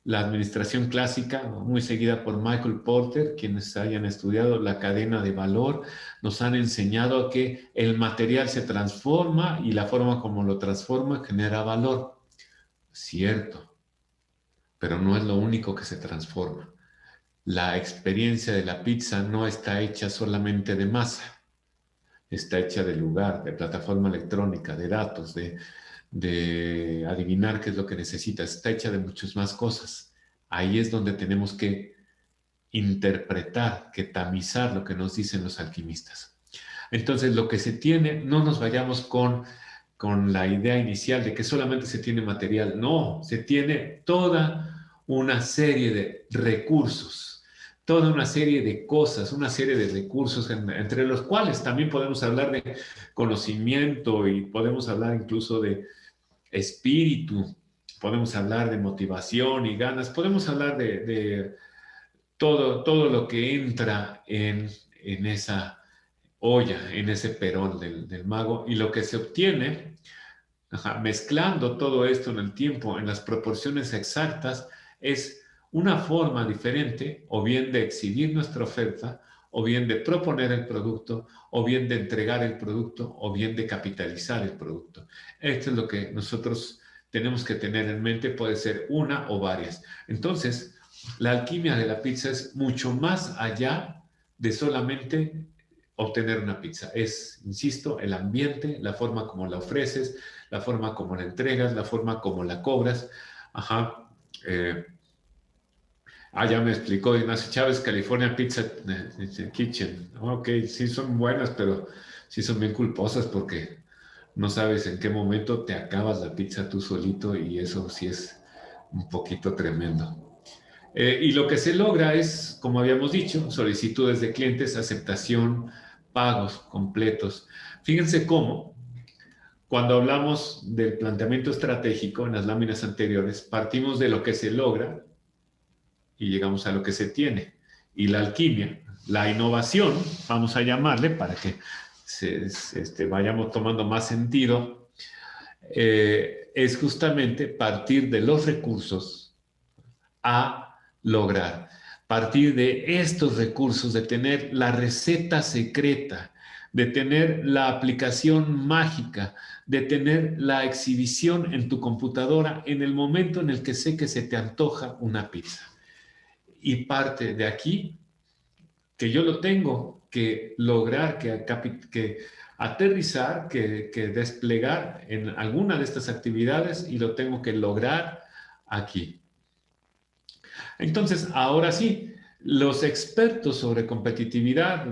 la administración clásica, muy seguida por Michael Porter, quienes hayan estudiado la cadena de valor, nos han enseñado que el material se transforma y la forma como lo transforma genera valor. Cierto, pero no es lo único que se transforma. La experiencia de la pizza no está hecha solamente de masa, está hecha de lugar, de plataforma electrónica, de datos, de adivinar qué es lo que necesitas. Está hecha de muchas más cosas. Ahí es donde tenemos que interpretar, que tamizar lo que nos dicen los alquimistas. Entonces, lo que se tiene, no nos vayamos con la idea inicial de que solamente se tiene material. No, se tiene toda una serie de recursos, toda una serie de cosas, una serie de recursos entre los cuales también podemos hablar de conocimiento y podemos hablar incluso de espíritu, podemos hablar de motivación y ganas, podemos hablar de todo lo que entra en esa olla, en ese perón del mago y lo que se obtiene, mezclando todo esto en el tiempo, en las proporciones exactas, es una forma diferente o bien de exhibir nuestra oferta, o bien de proponer el producto, o bien de entregar el producto, o bien de capitalizar el producto. Esto es lo que nosotros tenemos que tener en mente, puede ser una o varias. Entonces, la alquimia de la pizza es mucho más allá de solamente obtener una pizza. Es, insisto, el ambiente, la forma como la ofreces, la forma como la entregas, la forma como la cobras. Ajá. Eh, ya me explicó Ignacio Chávez, California Pizza Kitchen. Ok, sí son buenas, pero sí son bien culposas porque no sabes en qué momento te acabas la pizza tú solito y eso sí es un poquito tremendo. Y lo que se logra es, como habíamos dicho, solicitudes de clientes, aceptación, pagos completos. Fíjense cómo, cuando hablamos del planteamiento estratégico en las láminas anteriores, partimos de lo que se logra y llegamos a lo que se tiene. Y la alquimia, la innovación, vamos a llamarle para que vayamos tomando más sentido, es justamente partir de los recursos a lograr. Partir de estos recursos, de tener la receta secreta, de tener la aplicación mágica, de tener la exhibición en tu computadora en el momento en el que sé que se te antoja una pizza. Y parte de aquí, que yo lo tengo que lograr, que aterrizar, que desplegar en alguna de estas actividades y lo tengo que lograr aquí. Entonces, ahora sí, los expertos sobre competitividad,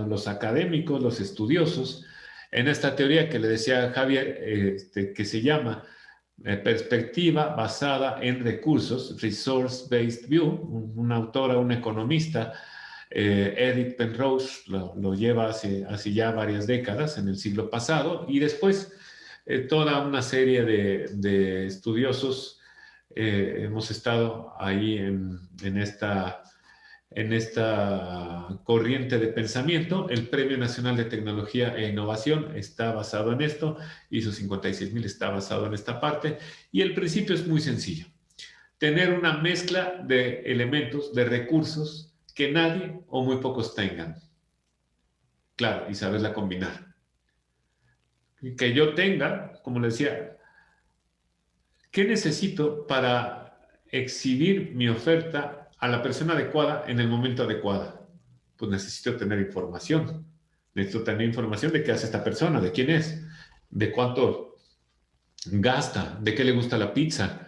los académicos, los estudiosos, en esta teoría que le decía Javier, que se llama perspectiva basada en recursos, Resource-Based View, una autora, una economista, Edith Penrose, lo lleva hace ya varias décadas, en el siglo pasado, y después toda una serie de estudiosos hemos estado ahí en esta en esta corriente de pensamiento. El Premio Nacional de Tecnología e Innovación está basado en esto, ISO 56000 está basado en esta parte, y el principio es muy sencillo. Tener una mezcla de elementos, de recursos que nadie o muy pocos tengan. Claro, y saberla combinar. Que yo tenga, como le decía, ¿qué necesito para exhibir mi oferta a la persona adecuada en el momento adecuado? Pues necesito tener información. Necesito tener información de qué hace esta persona, de quién es, de cuánto gasta, de qué le gusta la pizza.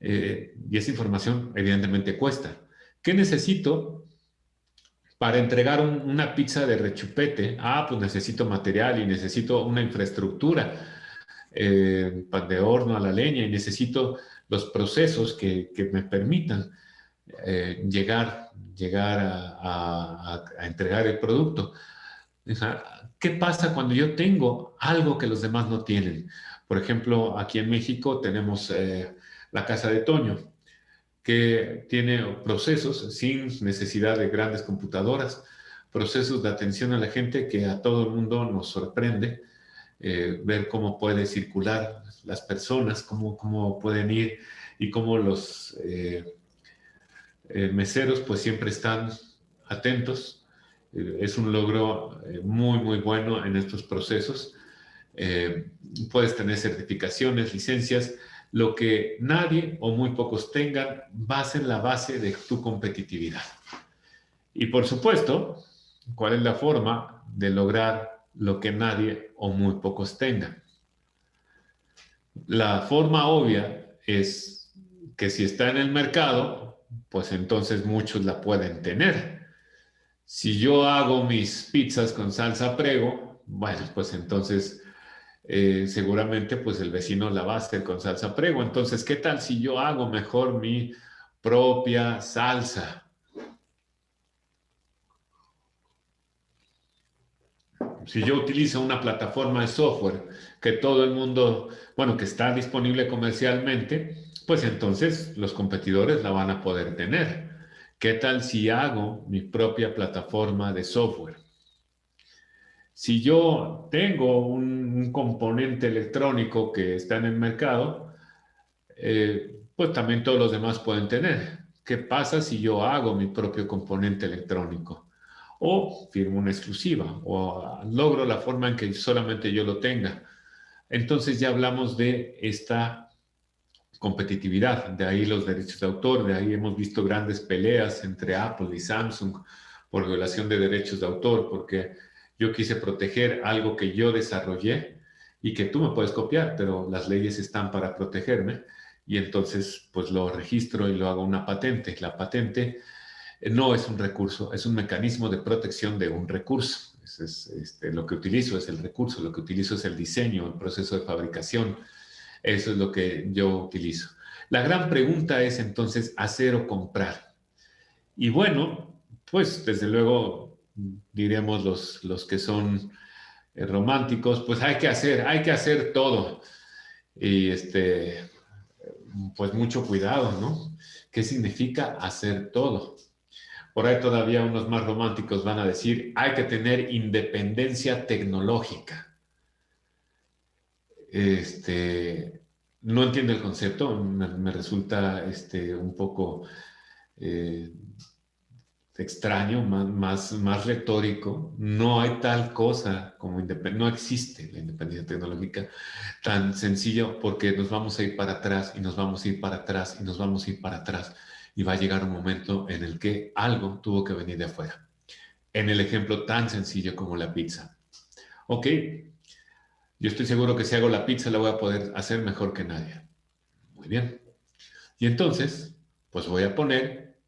Y esa información evidentemente cuesta. ¿Qué necesito para entregar una pizza de rechupete? Ah, pues necesito material y necesito una infraestructura, pan de horno a la leña, y necesito los procesos que me permitan llegar a entregar el producto. O sea, ¿qué pasa cuando yo tengo algo que los demás no tienen? Por ejemplo, aquí en México tenemos la Casa de Toño, que tiene procesos sin necesidad de grandes computadoras, procesos de atención a la gente que a todo el mundo nos sorprende, ver cómo puede circular las personas, cómo pueden ir y cómo los meseros pues siempre están atentos. Es un logro muy, muy bueno en estos procesos. Eh, Puedes tener certificaciones, licencias, lo que nadie o muy pocos tengan, va a ser la base de tu competitividad. Y por supuesto, ¿cuál es la forma de lograr lo que nadie o muy pocos tengan? La forma obvia es que si está en el mercado, pues entonces muchos la pueden tener. Si yo hago mis pizzas con salsa prego, bueno, pues entonces seguramente pues el vecino la va a hacer con salsa prego. Entonces, ¿qué tal si yo hago mejor mi propia salsa? Si yo utilizo una plataforma de software que todo el mundo, bueno, que está disponible comercialmente, pues entonces los competidores la van a poder tener. ¿Qué tal si hago mi propia plataforma de software? Si yo tengo un componente electrónico que está en el mercado, pues también todos los demás pueden tener. ¿Qué pasa si yo hago mi propio componente electrónico? O firmo una exclusiva, o logro la forma en que solamente yo lo tenga. Entonces ya hablamos de esta competitividad, de ahí los derechos de autor, de ahí hemos visto grandes peleas entre Apple y Samsung por violación de derechos de autor, porque yo quise proteger algo que yo desarrollé y que tú me puedes copiar, pero las leyes están para protegerme, y entonces pues lo registro y lo hago una patente. La patente no es un recurso, es un mecanismo de protección de un recurso. Lo que utilizo es el recurso, lo que utilizo es el diseño, el proceso de fabricación. Eso es lo que yo utilizo. La gran pregunta es entonces hacer o comprar. Y bueno, pues desde luego diremos los que son románticos, pues hay que hacer todo. Y pues mucho cuidado, ¿no? ¿Qué significa hacer todo? Por ahí todavía unos más románticos van a decir, hay que tener independencia tecnológica. No entiendo el concepto, me resulta un poco eh, extraño, más retórico. No hay tal cosa como independencia, no existe la independencia tecnológica tan sencillo, porque nos vamos a ir para atrás y nos vamos a ir para atrás y nos vamos a ir para atrás, y va a llegar un momento en el que algo tuvo que venir de afuera. En el ejemplo tan sencillo como la pizza. Ok, yo estoy seguro que si hago la pizza la voy a poder hacer mejor que nadie. Muy bien. Y entonces, pues voy a poner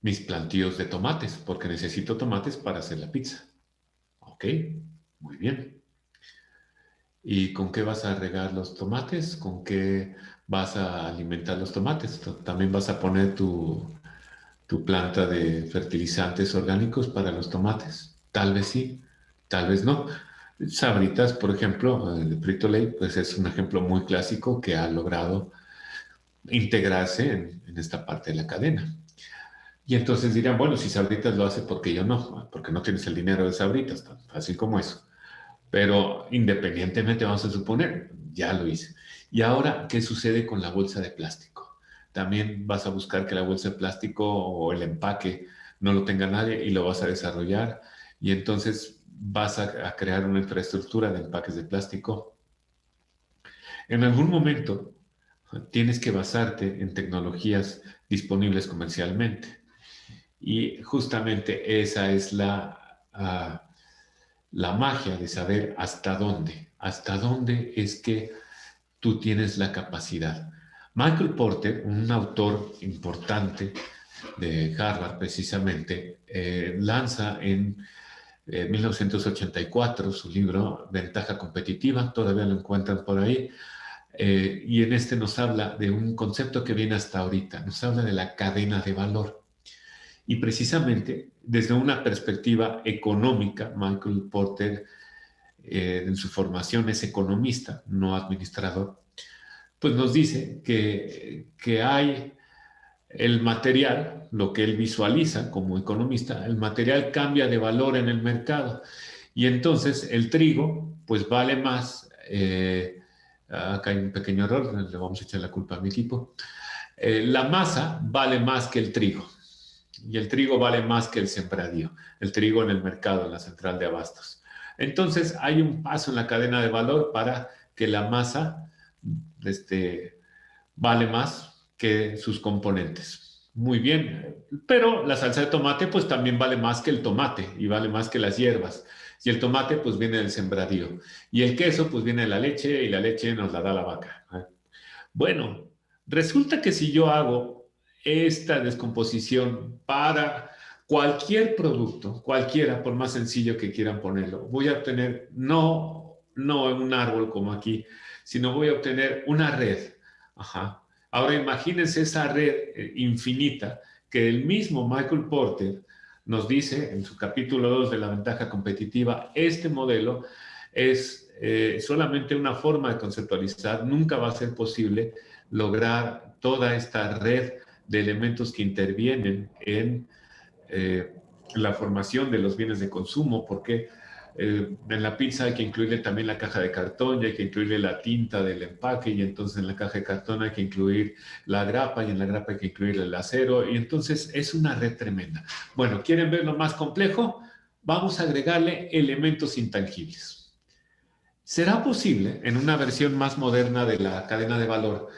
mis plantíos de tomates, porque necesito tomates para hacer la pizza. Ok, muy bien. ¿Y con qué vas a regar los tomates? ¿Con qué vas a alimentar los tomates? También vas a poner tu planta de fertilizantes orgánicos para los tomates. Tal vez sí, tal vez no. Sabritas, por ejemplo, de Frito-Lay, pues es un ejemplo muy clásico que ha logrado integrarse en esta parte de la cadena. Y entonces dirían, bueno, si Sabritas lo hace, ¿por qué yo no? Porque no tienes el dinero de Sabritas, tan fácil como eso. Pero independientemente, vamos a suponer, ya lo hice. Y ahora, ¿qué sucede con la bolsa de plástico? También vas a buscar que la bolsa de plástico o el empaque no lo tenga nadie y lo vas a desarrollar. Y entonces vas a crear una infraestructura de empaques de plástico. En algún momento tienes que basarte en tecnologías disponibles comercialmente. Y justamente esa es la magia de saber hasta dónde es que tú tienes la capacidad. Michael Porter, un autor importante de Harvard precisamente, lanza en 1984 su libro Ventaja Competitiva, todavía lo encuentran por ahí, y en este nos habla de un concepto que viene hasta ahorita, nos habla de la cadena de valor. Y precisamente desde una perspectiva económica, Michael Porter en su formación es economista, no administrador, pues nos dice que hay el material, lo que él visualiza como economista, el material cambia de valor en el mercado y entonces el trigo pues vale más, acá hay un pequeño error, le vamos a echar la culpa a mi equipo, la masa vale más que el trigo y el trigo vale más que el sembradío, el trigo en el mercado, en la central de abastos. Entonces hay un paso en la cadena de valor para que la masa vale más que sus componentes. Muy bien, pero la salsa de tomate pues también vale más que el tomate y vale más que las hierbas. Y el tomate pues viene del sembradío. Y el queso pues viene de la leche y la leche nos la da la vaca. Bueno, resulta que si yo hago esta descomposición para cualquier producto, cualquiera, por más sencillo que quieran ponerlo, voy a obtener no un árbol como aquí, sino voy a obtener una red. Ajá. Ahora imagínense esa red infinita que el mismo Michael Porter nos dice en su capítulo 2 de la ventaja competitiva, este modelo es solamente una forma de conceptualizar, nunca va a ser posible lograr toda esta red de elementos que intervienen en la formación de los bienes de consumo, porque en la pizza hay que incluirle también la caja de cartón y hay que incluirle la tinta del empaque y entonces en la caja de cartón hay que incluir la grapa y en la grapa hay que incluir el acero y entonces es una red tremenda. Bueno, ¿quieren verlo más complejo? Vamos a agregarle elementos intangibles. ¿Será posible en una versión más moderna de la cadena de valor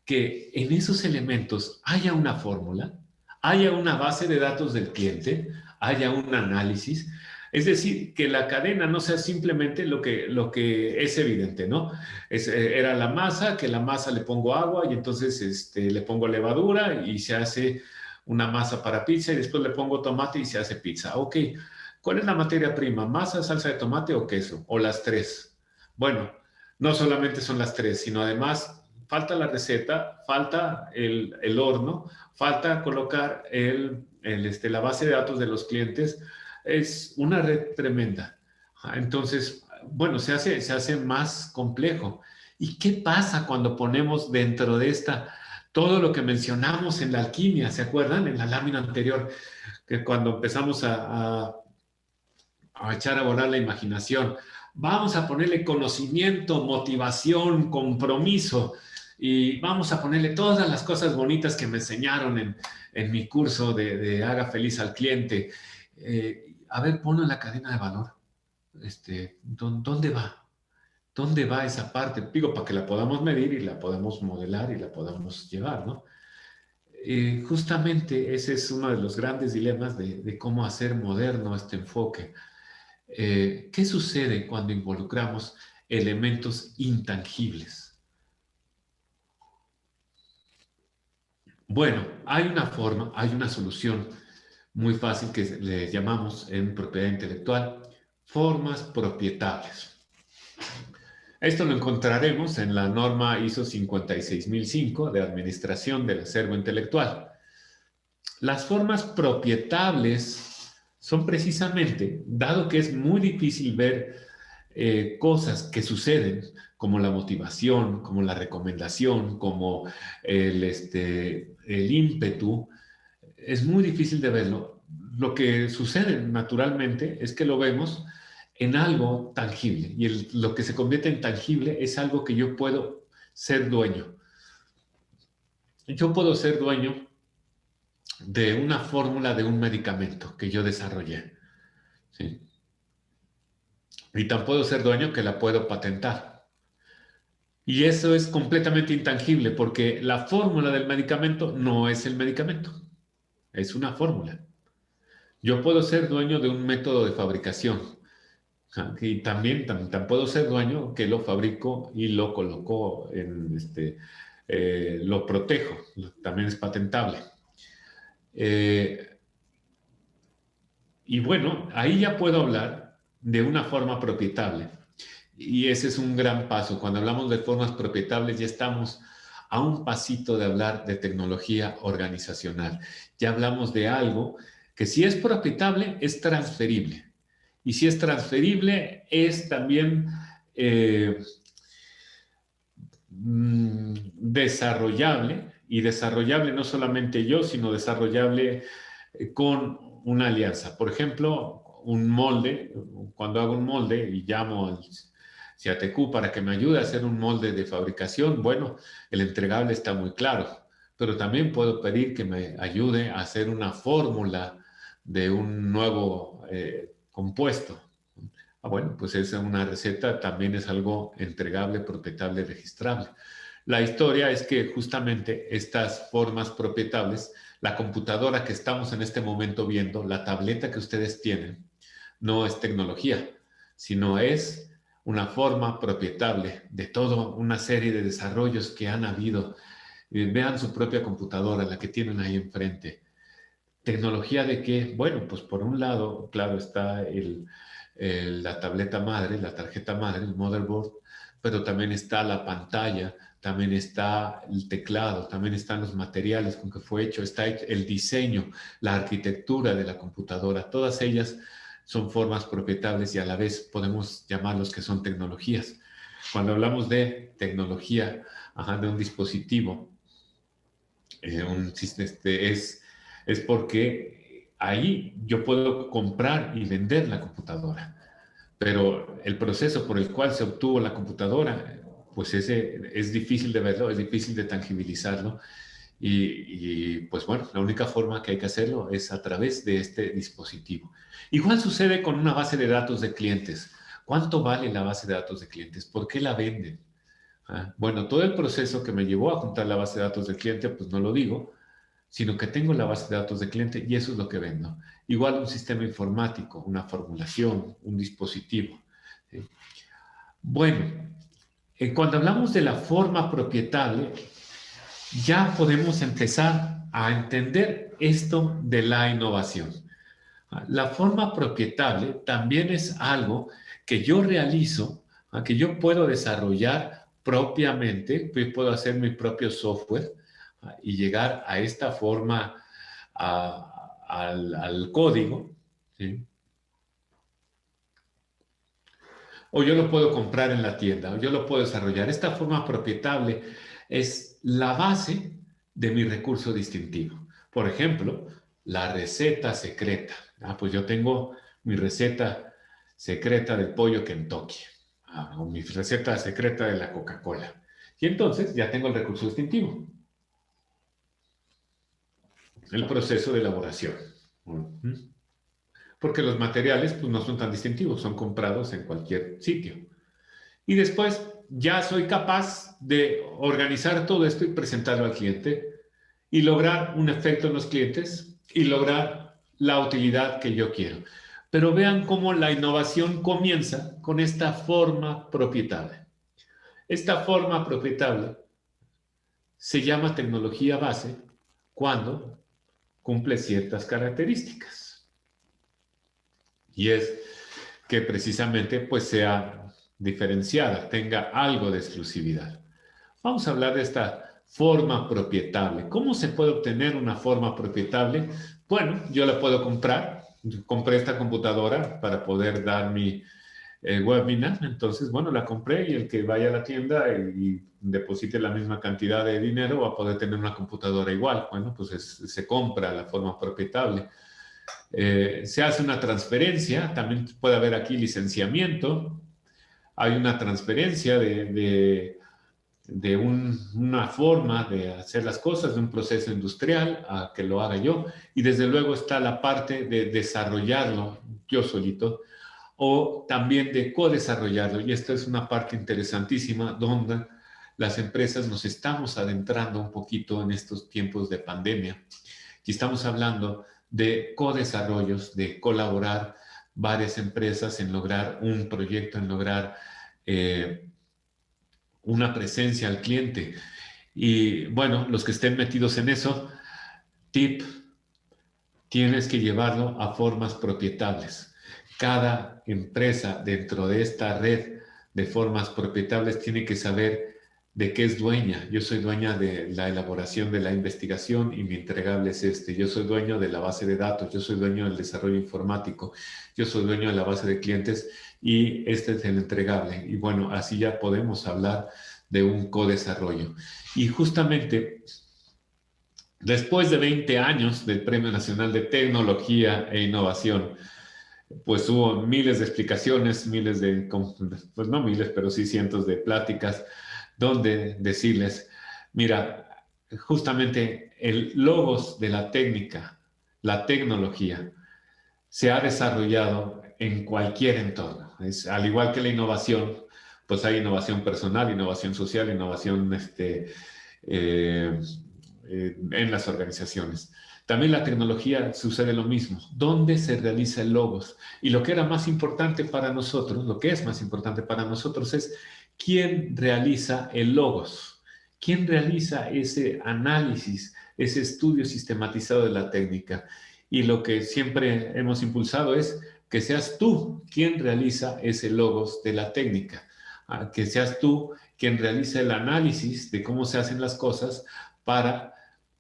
que en esos elementos haya una fórmula, haya una base de datos del cliente, haya un análisis? Es decir, que la cadena no sea simplemente lo que es evidente, ¿no? Era la masa, que la masa le pongo agua y entonces le pongo levadura y se hace una masa para pizza y después le pongo tomate y se hace pizza. Ok, ¿cuál es la materia prima? ¿Masa, salsa de tomate o queso? ¿O las tres? Bueno, no solamente son las tres, sino además falta la receta, falta el horno, falta colocar la base de datos de los clientes. Es una red tremenda. Entonces, bueno, se hace más complejo. ¿Y qué pasa cuando ponemos dentro de esta todo lo que mencionamos en la alquimia? ¿Se acuerdan? En la lámina anterior, que cuando empezamos a echar a volar la imaginación. Vamos a ponerle conocimiento, motivación, compromiso y vamos a ponerle todas las cosas bonitas que me enseñaron en mi curso de Haga Feliz al Cliente. A ver, ponlo en la cadena de valor. ¿Dónde va? ¿Dónde va esa parte? Digo, para que la podamos medir y la podamos modelar y la podamos llevar, ¿no? Justamente ese es uno de los grandes dilemas de cómo hacer moderno este enfoque. ¿Qué sucede cuando involucramos elementos intangibles? Bueno, hay una forma, hay una solución muy fácil que le llamamos en propiedad intelectual formas propietables. Esto lo encontraremos en la norma ISO 56005 de Administración del Acervo Intelectual. Las formas propietables son precisamente, dado que es muy difícil ver cosas que suceden, como la motivación, como la recomendación, como el ímpetu, es muy difícil de verlo. Lo que sucede naturalmente es que lo vemos en algo tangible y lo que se convierte en tangible es algo que yo puedo ser dueño. Yo puedo ser dueño de una fórmula de un medicamento que yo desarrollé, ¿sí? Y tan puedo ser dueño que la puedo patentar. Y eso es completamente intangible porque la fórmula del medicamento no es el medicamento, es una fórmula. Yo puedo ser dueño de un método de fabricación. Y también puedo ser dueño que lo fabrico y lo coloco lo protejo. También es patentable. Eh, y bueno, ahí ya puedo hablar de una forma propietable. Y ese es un gran paso. Cuando hablamos de formas propietables, ya estamos a un pasito de hablar de tecnología organizacional. Ya hablamos de algo que si es propietable, es transferible. Y si es transferible, es también desarrollable. Y desarrollable no solamente yo, sino desarrollable con una alianza. Por ejemplo, un molde, cuando hago un molde y llamo al CIATQ para que me ayude a hacer un molde de fabricación, bueno, el entregable está muy claro, pero también puedo pedir que me ayude a hacer una fórmula de un nuevo compuesto. Bueno, pues esa es una receta, también es algo entregable, propietable, registrable. La historia es que justamente estas formas propietables, la computadora que estamos en este momento viendo, la tableta que ustedes tienen, no es tecnología, sino es una forma propietable de toda una serie de desarrollos que han habido. Vean su propia computadora, la que tienen ahí enfrente. ¿Tecnología de qué? Bueno, pues por un lado, claro, está la tableta madre, la tarjeta madre, el motherboard, pero también está la pantalla, también está el teclado, también están los materiales con que fue hecho, está el diseño, la arquitectura de la computadora, todas ellas son formas propietables y a la vez podemos llamarlos que son tecnologías. Cuando hablamos de tecnología, de un dispositivo, es porque ahí yo puedo comprar y vender la computadora, pero el proceso por el cual se obtuvo la computadora, pues ese es difícil de verlo, es difícil de tangibilizarlo pues bueno, la única forma que hay que hacerlo es a través de este dispositivo. Igual sucede con una base de datos de clientes. ¿Cuánto vale la base de datos de clientes? ¿Por qué la venden? Bueno, todo el proceso que me llevó a juntar la base de datos del cliente, pues no lo digo, sino que tengo la base de datos de cliente y eso es lo que vendo. Igual un sistema informático, una formulación, un dispositivo. ¿Sí? Bueno, cuando hablamos de la forma propietable, ya podemos empezar a entender esto de la innovación. La forma propietable también es algo que yo realizo, que yo puedo desarrollar propiamente, puedo hacer mi propio software y llegar a esta forma al código, ¿sí? O yo lo puedo comprar en la tienda, o yo lo puedo desarrollar. Esta forma propietable es la base de mi recurso distintivo. Por ejemplo, la receta secreta. Pues yo tengo mi receta secreta del pollo Kentucky, o mi receta secreta de la Coca-Cola. Y entonces ya tengo el recurso distintivo, el proceso de elaboración. Porque los materiales pues, no son tan distintivos, son comprados en cualquier sitio. Y después ya soy capaz de organizar todo esto y presentarlo al cliente y lograr un efecto en los clientes y lograr la utilidad que yo quiero. Pero vean cómo la innovación comienza con esta forma propietable. Esta forma propietable se llama tecnología base cuando cumple ciertas características. Y es que precisamente pues sea diferenciada, tenga algo de exclusividad. Vamos a hablar de esta forma propietable. ¿Cómo se puede obtener una forma propietable? Bueno, yo la puedo comprar. Compré esta computadora para poder dar webinar. Entonces, bueno, la compré y el que vaya a la tienda y deposite la misma cantidad de dinero va a poder tener una computadora igual. Bueno, pues se compra la forma propietable. Se hace una transferencia, también puede haber aquí licenciamiento. Hay una transferencia una forma de hacer las cosas, de un proceso industrial a que lo haga yo. Y desde luego está la parte de desarrollarlo yo solito o también de co-desarrollarlo. Y esta es una parte interesantísima donde las empresas nos estamos adentrando un poquito en estos tiempos de pandemia. Y estamos hablando de co-desarrollos, de colaborar varias empresas en lograr un proyecto, en lograr una presencia al cliente. Y bueno, los que estén metidos en eso, tip, tienes que llevarlo a formas propietables. Cada empresa dentro de esta red de formas propietables tiene que saber de qué es dueña. Yo soy dueña de la elaboración de la investigación y mi entregable es este. Yo soy dueño de la base de datos, yo soy dueño del desarrollo informático, yo soy dueño de la base de clientes y este es el entregable. Y bueno, así ya podemos hablar de un co-desarrollo. Y justamente después de 20 años del Premio Nacional de Tecnología e Innovación, pues hubo miles de explicaciones, miles de, pues no miles, pero sí cientos de pláticas donde decirles, mira, justamente el logos de la técnica, la tecnología, se ha desarrollado en cualquier entorno. Al igual que la innovación, pues hay innovación personal, innovación social, innovación en las organizaciones. También la tecnología sucede lo mismo. ¿Dónde se realiza el logos? Y lo que era más importante para nosotros, lo que es más importante para nosotros es quién realiza el logos, quién realiza ese análisis, ese estudio sistematizado de la técnica. Y lo que siempre hemos impulsado es que seas tú quien realiza ese logos de la técnica, que seas tú quien realiza el análisis de cómo se hacen las cosas para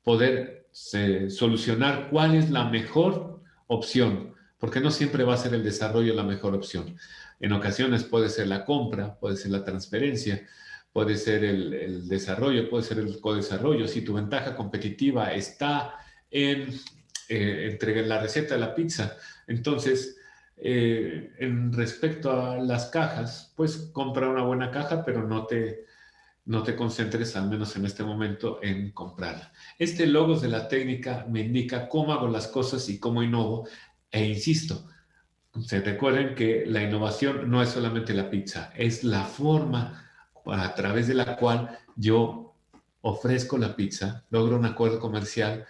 poder solucionar cuál es la mejor opción, porque no siempre va a ser el desarrollo la mejor opción. En ocasiones puede ser la compra, puede ser la transferencia, puede ser el desarrollo, puede ser el co-desarrollo. Si tu ventaja competitiva está entre la receta de la pizza, entonces, en respecto a las cajas, pues compra una buena caja, pero no te concentres, al menos en este momento, en comprarla. Este logos de la técnica me indica cómo hago las cosas y cómo innovo. E insisto, se recuerden que la innovación no es solamente la pizza, es la forma a través de la cual yo ofrezco la pizza, logro un acuerdo comercial,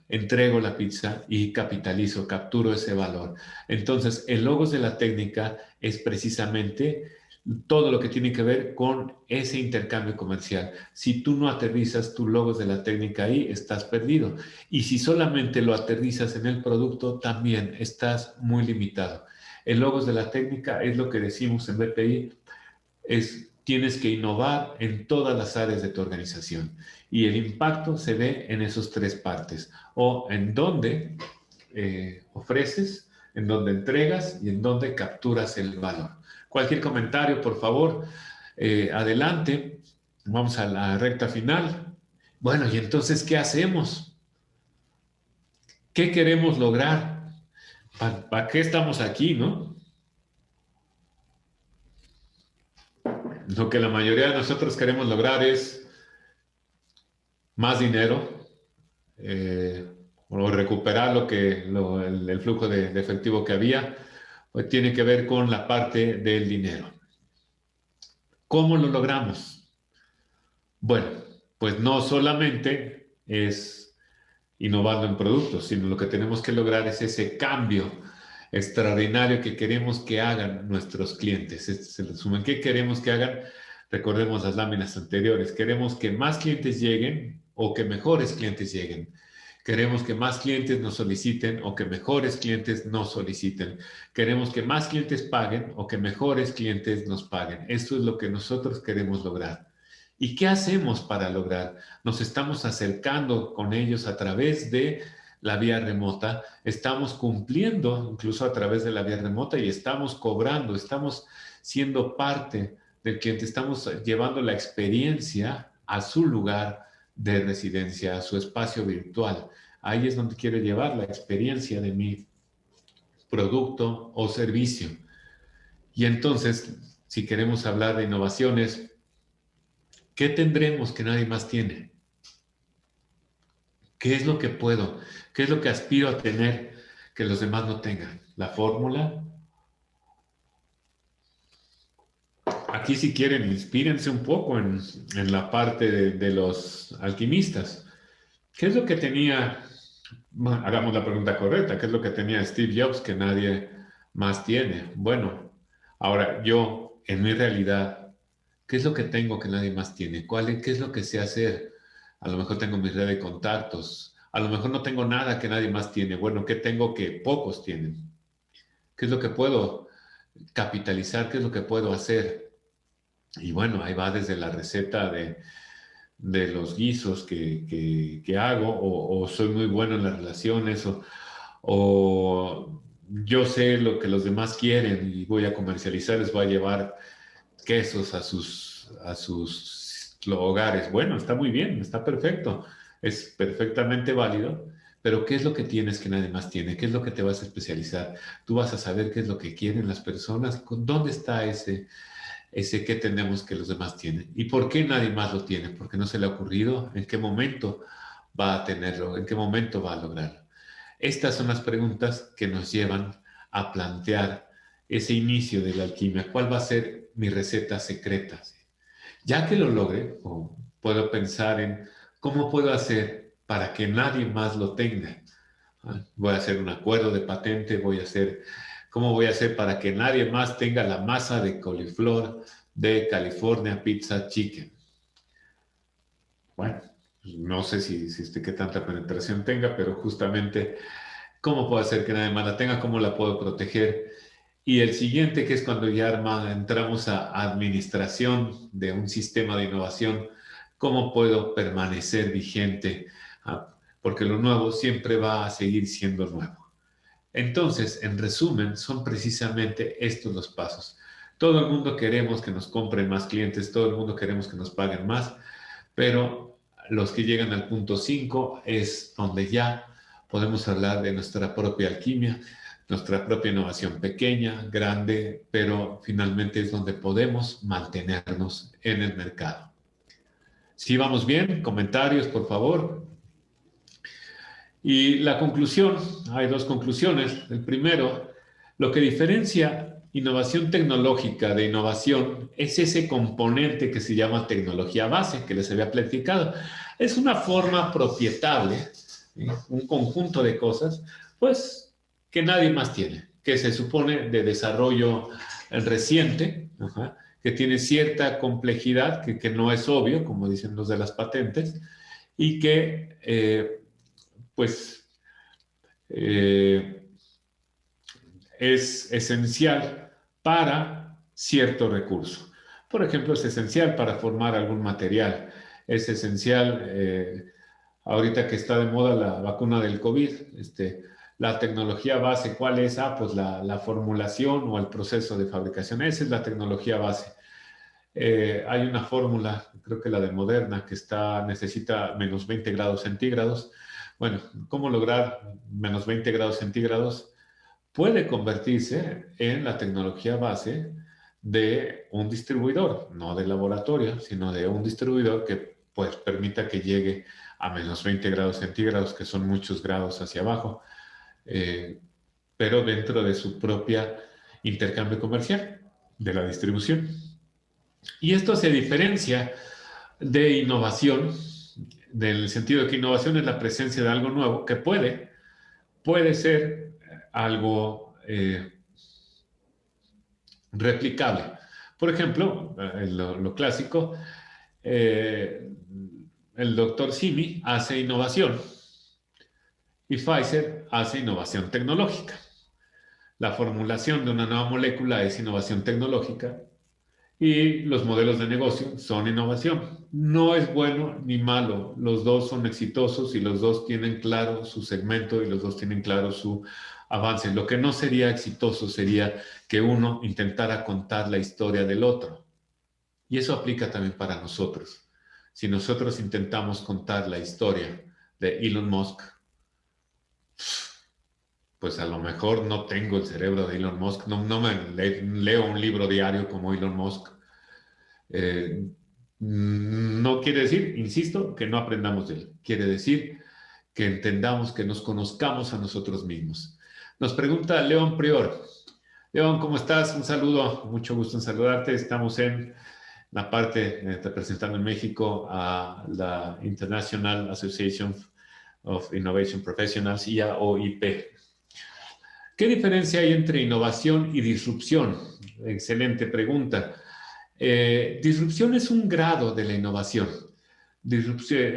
entrego la pizza y capitalizo, capturo ese valor. Entonces, el logos de la técnica es precisamente todo lo que tiene que ver con ese intercambio comercial. Si tú no aterrizas tus logos de la técnica ahí, estás perdido. Y si solamente lo aterrizas en el producto, también estás muy limitado. El logos de la técnica es lo que decimos en BPI, tienes que innovar en todas las áreas de tu organización. Y el impacto se ve en esas tres partes, o en donde ofreces, en donde entregas y en donde capturas el valor. Cualquier comentario, por favor, adelante. Vamos a la recta final. Bueno, y entonces, ¿qué hacemos? ¿Qué queremos lograr? ¿Para qué estamos aquí, no? Lo que la mayoría de nosotros queremos lograr es más dinero, o recuperar el flujo de efectivo que había, pues tiene que ver con la parte del dinero. ¿Cómo lo logramos? Bueno, pues no solamente es innovando en productos, sino lo que tenemos que lograr es ese cambio extraordinario que queremos que hagan nuestros clientes. Este es el resumen. ¿Qué queremos que hagan? Recordemos las láminas anteriores. Queremos que más clientes lleguen o que mejores clientes lleguen. Queremos que más clientes nos soliciten o que mejores clientes nos soliciten. Queremos que más clientes paguen o que mejores clientes nos paguen. Esto es lo que nosotros queremos lograr. ¿Y qué hacemos para lograr? Nos estamos acercando con ellos a través de la vía remota, estamos cumpliendo incluso a través de la vía remota y estamos cobrando, estamos siendo parte del cliente, estamos llevando la experiencia a su lugar de residencia, a su espacio virtual. Ahí es donde quiero llevar la experiencia de mi producto o servicio. Y entonces, si queremos hablar de innovaciones, ¿qué tendremos que nadie más tiene? ¿Qué es lo que puedo? ¿Qué es lo que aspiro a tener que los demás no tengan? ¿La fórmula? Aquí si quieren, inspírense un poco en la parte de los alquimistas. ¿Qué es lo que tenía? Bueno, hagamos la pregunta correcta. ¿Qué es lo que tenía Steve Jobs que nadie más tiene? Bueno, ahora yo, en mi realidad, ¿qué es lo que tengo que nadie más tiene? ¿Qué es lo que sé hacer? A lo mejor tengo mi red de contactos. A lo mejor no tengo nada que nadie más tiene. Bueno, ¿qué tengo que pocos tienen? ¿Qué es lo que puedo capitalizar? ¿Qué es lo que puedo hacer? Y bueno, ahí va desde la receta de los guisos que hago, o soy muy bueno en las relaciones, o yo sé lo que los demás quieren y voy a comercializar, les voy a llevar quesos a sus hogares. Bueno, está muy bien, está perfecto, es perfectamente válido, pero ¿qué es lo que tienes que nadie más tiene? ¿Qué es lo que te vas a especializar? Tú vas a saber qué es lo que quieren las personas, dónde está ese que tenemos que los demás tienen. ¿Y por qué nadie más lo tiene? ¿Porque no se le ha ocurrido? ¿En qué momento va a tenerlo? ¿En qué momento va a lograrlo? Estas son las preguntas que nos llevan a plantear ese inicio de la alquimia. ¿Cuál va a ser mi receta secreta? Ya que lo logre, puedo pensar en cómo puedo hacer para que nadie más lo tenga. Voy a hacer un acuerdo de patente, ¿cómo voy a hacer para que nadie más tenga la masa de coliflor de California Pizza Chicken? Bueno, no sé si qué tanta penetración tenga, pero justamente, ¿cómo puedo hacer que nadie más la tenga? ¿Cómo la puedo proteger? Y el siguiente, que es cuando ya entramos a administración de un sistema de innovación, ¿cómo puedo permanecer vigente? Porque lo nuevo siempre va a seguir siendo nuevo. Entonces, en resumen, son precisamente estos los pasos. Todo el mundo queremos que nos compren más clientes, todo el mundo queremos que nos paguen más, pero los que llegan al punto 5 es donde ya podemos hablar de nuestra propia alquimia, nuestra propia innovación pequeña, grande, pero finalmente es donde podemos mantenernos en el mercado. Si vamos bien, comentarios, por favor. Y la conclusión, hay dos conclusiones. El primero, lo que diferencia innovación tecnológica de innovación es ese componente que se llama tecnología base, que les había platicado. Es una forma propietable, ¿sí? Un conjunto de cosas, pues, que nadie más tiene, que se supone de desarrollo reciente, ajá, que tiene cierta complejidad, que no es obvio, como dicen los de las patentes, y que pues eh, es esencial para cierto recurso. Por ejemplo, es esencial para formar algún material, es esencial, ahorita que está de moda la vacuna del COVID, la tecnología base, ¿cuál es? Pues la formulación o el proceso de fabricación, esa es la tecnología base. Hay una fórmula, creo que la de Moderna, que necesita menos 20 grados centígrados. Bueno, ¿cómo lograr menos 20 grados centígrados? Puede convertirse en la tecnología base de un distribuidor, no de laboratorio, sino de un distribuidor que pues permita que llegue a menos 20 grados centígrados, que son muchos grados hacia abajo, eh, pero dentro de su propia intercambio comercial, de la distribución. Y esto se diferencia de innovación, del sentido de que innovación es la presencia de algo nuevo que puede ser algo replicable. Por ejemplo, lo clásico, eh, el doctor Simi hace innovación y Pfizer hace innovación tecnológica. La formulación de una nueva molécula es innovación tecnológica Y los modelos de negocio son innovación. No es bueno ni malo. Los dos son exitosos y los dos tienen claro su segmento y los dos tienen claro su avance. Lo que no sería exitoso sería que uno intentara contar la historia del otro. Y eso aplica también para nosotros. Si nosotros intentamos contar la historia de Elon Musk, pues a lo mejor no tengo el cerebro de Elon Musk, no leo un libro diario como Elon Musk. Eh, no quiere decir, insisto, que no aprendamos de él. Quiere decir que entendamos, que nos conozcamos a nosotros mismos. Nos pregunta León Prior. León, ¿cómo estás? Un saludo, mucho gusto en saludarte. Estamos en la parte, representando en México a la International Association of Innovation Professionals, IAOIP. ¿Qué diferencia hay entre innovación y disrupción? Excelente pregunta. Disrupción es un grado de la innovación. Disrupción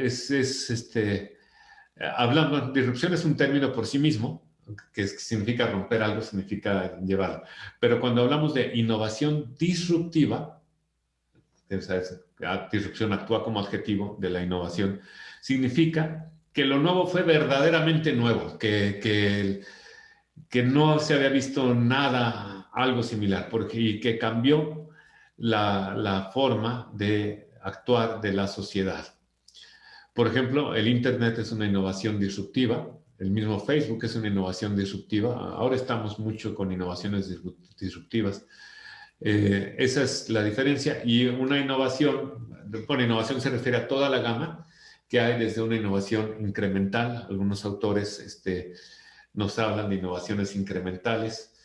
disrupción es un término por sí mismo, que significa romper algo, significa llevarlo. Pero cuando hablamos de innovación disruptiva, disrupción actúa como adjetivo de la innovación, significa que lo nuevo fue verdaderamente nuevo, que no se había visto nada, algo similar, y que cambió la forma de actuar de la sociedad. Por ejemplo, el Internet es una innovación disruptiva, el mismo Facebook es una innovación disruptiva, ahora estamos mucho con innovaciones disruptivas. Esa es la diferencia, y una innovación, con innovación se refiere a toda la gama que hay, desde una innovación incremental, algunos autores nos hablan de innovaciones incrementales.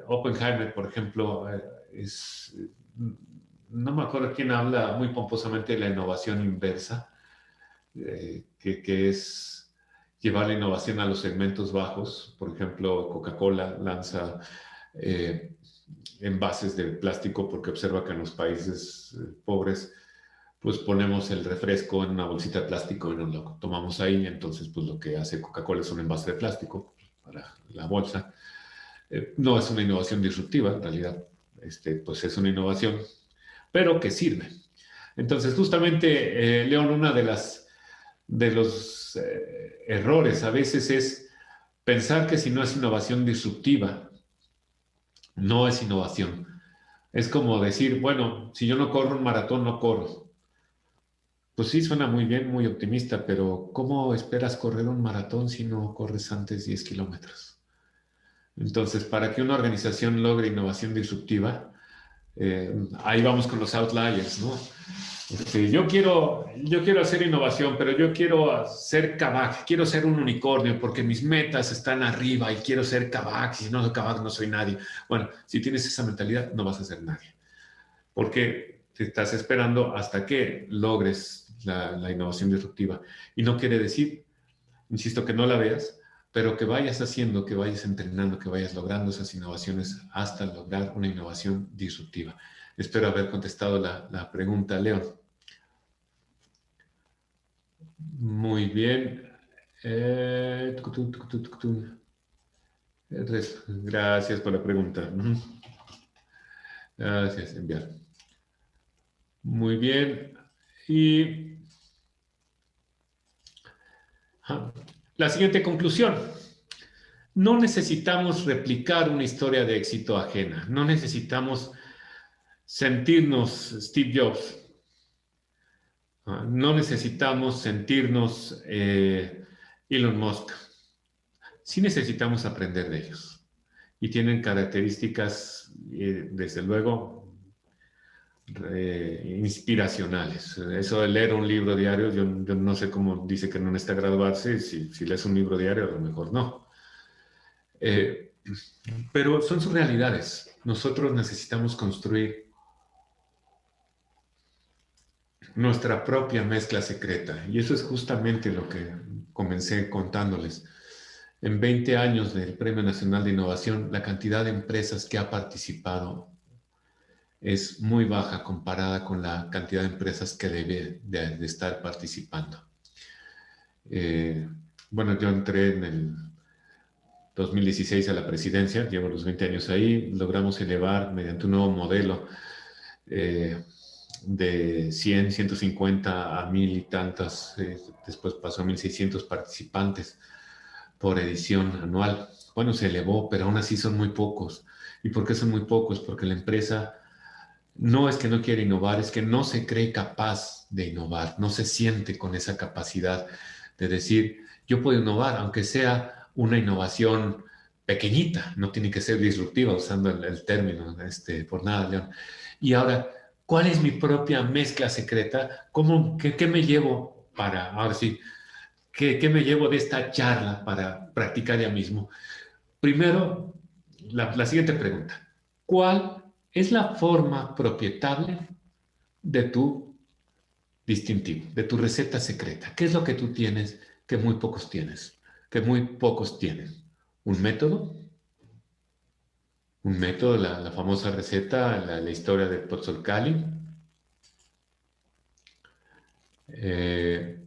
Oppenheimer, por ejemplo, no me acuerdo quién habla muy pomposamente de la innovación inversa, que es llevar la innovación a los segmentos bajos. Por ejemplo, Coca-Cola lanza envases de plástico porque observa que en los países pobres pues ponemos el refresco en una bolsita de plástico y nos lo tomamos ahí. Entonces, pues lo que hace Coca-Cola es un envase de plástico para la bolsa. No es una innovación disruptiva, en realidad, pues es una innovación, pero que sirve. Entonces, justamente, León, una de los errores a veces es pensar que si no es innovación disruptiva, no es innovación. Es como decir, bueno, si yo no corro un maratón, no corro. Pues sí, suena muy bien, muy optimista, pero ¿cómo esperas correr un maratón si no corres antes 10 kilómetros? Entonces, para que una organización logre innovación disruptiva, ahí vamos con los outliers, ¿no? Yo quiero hacer innovación, pero yo quiero ser Kavak, quiero ser un unicornio porque mis metas están arriba y quiero ser Kavak. Si no soy Kavak, no soy nadie. Bueno, si tienes esa mentalidad, no vas a ser nadie, porque te estás esperando hasta que logres la innovación disruptiva. Y no quiere decir, insisto, que no la veas, pero que vayas haciendo, que vayas entrenando, que vayas logrando esas innovaciones hasta lograr una innovación disruptiva. Espero haber contestado la pregunta, León. Muy bien. Gracias por la pregunta. Gracias, enviar. Muy bien. Y la siguiente conclusión. No necesitamos replicar una historia de éxito ajena. No necesitamos sentirnos Steve Jobs. No necesitamos sentirnos Elon Musk. Sí necesitamos aprender de ellos. Y tienen características, desde luego, inspiracionales. Eso de leer un libro diario, yo no sé cómo dice que no necesita graduarse. Si lees un libro diario, a lo mejor no. Pero son sus realidades. Nosotros necesitamos construir nuestra propia mezcla secreta. Y eso es justamente lo que comencé contándoles. En 20 años del Premio Nacional de Innovación, la cantidad de empresas que ha participado es muy baja comparada con la cantidad de empresas que debe de estar participando. Bueno, yo entré en el 2016 a la presidencia, llevo los 20 años ahí, logramos elevar mediante un nuevo modelo de 100, 150 a 1000 y tantas, después pasó a 1600 participantes por edición anual. Bueno, se elevó, pero aún así son muy pocos. ¿Y por qué son muy pocos? Porque la empresa no es que no quiera innovar, es que no se cree capaz de innovar, no se siente con esa capacidad de decir, yo puedo innovar, aunque sea una innovación pequeñita, no tiene que ser disruptiva, usando el término, por nada, León. Y ahora, ¿cuál es mi propia mezcla secreta? ¿Qué me llevo para, ahora sí, qué me llevo de esta charla para practicar ya mismo? Primero, la siguiente pregunta. ¿Cuál es la forma propietable de tu distintivo, de tu receta secreta? ¿Qué es lo que tú tienes que muy pocos tienes? Que muy pocos tienen. ¿Un método? Un método, la famosa receta, la historia del Pozolcali. Eh,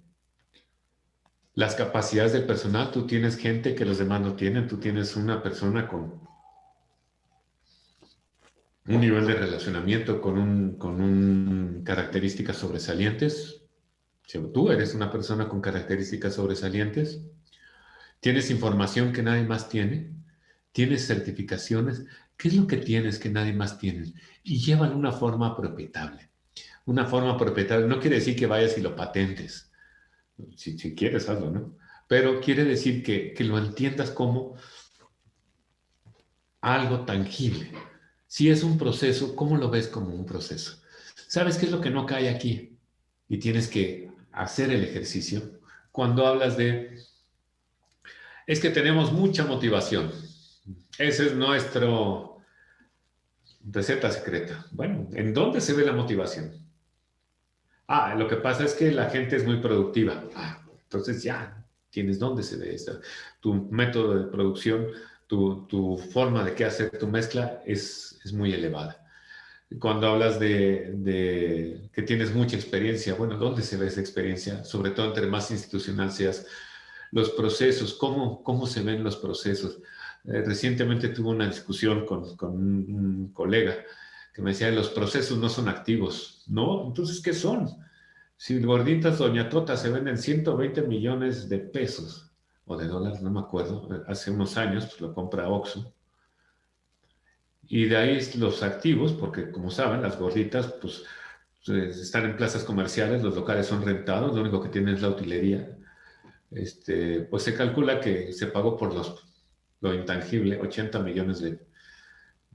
las capacidades del personal, tú tienes gente que los demás no tienen, tú tienes una persona con un nivel de relacionamiento con características sobresalientes. Si tú eres una persona con características sobresalientes, tienes información que nadie más tiene, tienes certificaciones, ¿qué es lo que tienes que nadie más tiene? Y llévalo una forma propietable. Una forma propietable no quiere decir que vayas y lo patentes, si quieres hazlo, ¿no? Pero quiere decir que lo entiendas como algo tangible. Si es un proceso, ¿cómo lo ves como un proceso? ¿Sabes qué es lo que no cae aquí? Y tienes que hacer el ejercicio. Cuando hablas de, es que tenemos mucha motivación. Ese es nuestro receta secreta. Bueno, ¿en dónde se ve la motivación? Ah, lo que pasa es que la gente es muy productiva. Ah, entonces ya tienes dónde se ve eso. Tu método de producción, tu forma de qué hacer tu mezcla es muy elevada. Cuando hablas de que tienes mucha experiencia, bueno, ¿dónde se ve esa experiencia? Sobre todo entre más institucional seas, los procesos, ¿cómo se ven los procesos? Recientemente tuve una discusión con un colega que me decía, los procesos no son activos, ¿no? Entonces, ¿qué son? Si gorditas Doña Tota se venden 120 millones de pesos o de dólares, no me acuerdo, hace unos años, pues lo compra Oxxo. Y de ahí los activos, porque como saben, las gorditas, pues están en plazas comerciales, los locales son rentados, lo único que tienen es la utilería. Pues se calcula que se pagó por lo intangible 80 millones de-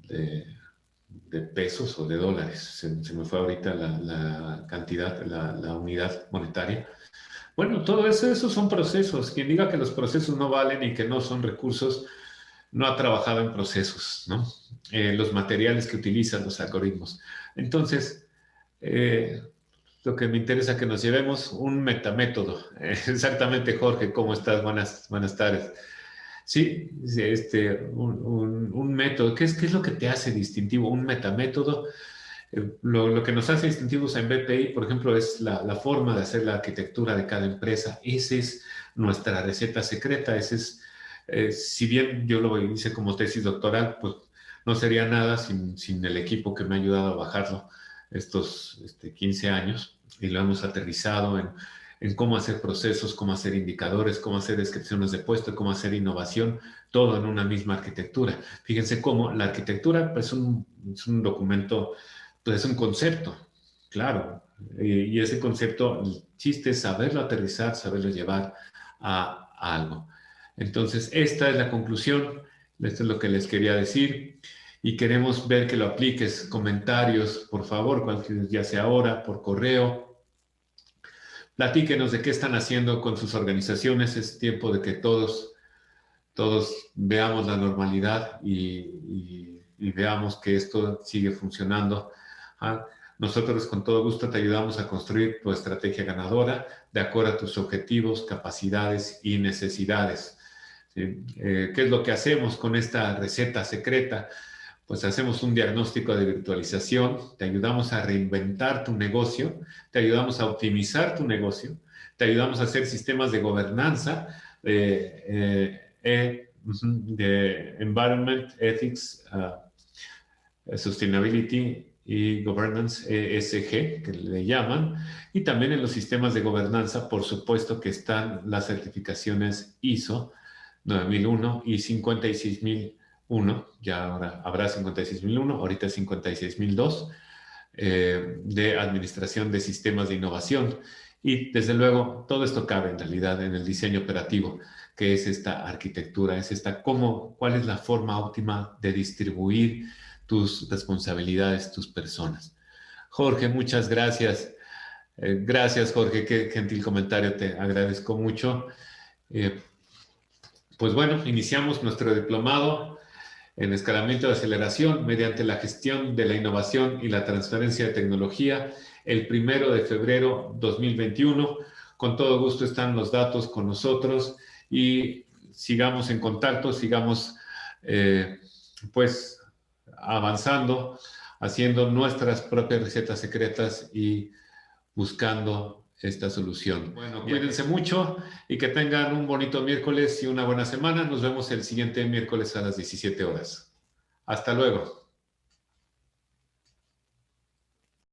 de pesos o de dólares. Se me fue ahorita la cantidad, la unidad monetaria. Bueno, todo eso, esos son procesos. Quien diga que los procesos no valen y que no son recursos, no ha trabajado en procesos, ¿no? Los materiales que utilizan, los algoritmos. Entonces, eh, lo que me interesa que nos llevemos un metamétodo. Exactamente, Jorge, ¿cómo estás? Buenas tardes. Sí, sí, un método. ¿Qué es lo que te hace distintivo? Un metamétodo. Lo que nos hace distintivos en BPI, por ejemplo, es la forma de hacer la arquitectura de cada empresa. Esa es nuestra receta secreta. Si bien yo lo hice como tesis doctoral, pues no sería nada sin el equipo que me ha ayudado a bajarlo estos 15 años y lo hemos aterrizado en cómo hacer procesos, cómo hacer indicadores, cómo hacer descripciones de puesto, cómo hacer innovación, todo en una misma arquitectura. Fíjense cómo la arquitectura pues, es un documento, pues es un concepto, claro, y ese concepto, el chiste es saberlo aterrizar, saberlo llevar a algo. Entonces, esta es la conclusión, esto es lo que les quería decir y queremos ver que lo apliques. Comentarios, por favor, ya sea ahora, por correo. Platíquenos de qué están haciendo con sus organizaciones. Es tiempo de que todos veamos la normalidad y veamos que esto sigue funcionando. ¿Ah? Nosotros con todo gusto te ayudamos a construir tu estrategia ganadora de acuerdo a tus objetivos, capacidades y necesidades. ¿Sí? ¿Qué es lo que hacemos con esta receta secreta? Pues hacemos un diagnóstico de virtualización, te ayudamos a reinventar tu negocio, te ayudamos a optimizar tu negocio, te ayudamos a hacer sistemas de gobernanza, de environment, ethics, sustainability y Governance ESG, que le llaman, y también en los sistemas de gobernanza, por supuesto que están las certificaciones ISO 9001 y 56001, ya ahora habrá 56001, ahorita 56002, de administración de sistemas de innovación. Y desde luego, todo esto cabe en realidad en el diseño operativo, que es esta arquitectura, es esta cuál es la forma óptima de distribuir tus responsabilidades, tus personas. Jorge, muchas gracias. Gracias, Jorge, qué gentil comentario, te agradezco mucho. Eh, pues bueno, iniciamos nuestro diplomado en escalamiento de aceleración mediante la gestión de la innovación y la transferencia de tecnología el 1 de febrero 2021. Con todo gusto están los datos con nosotros y sigamos en contacto, sigamos pues avanzando, haciendo nuestras propias recetas secretas y buscando esta solución. Bueno, cuídense mucho y que tengan un bonito miércoles y una buena semana. Nos vemos el siguiente miércoles a las 17 horas. Hasta luego.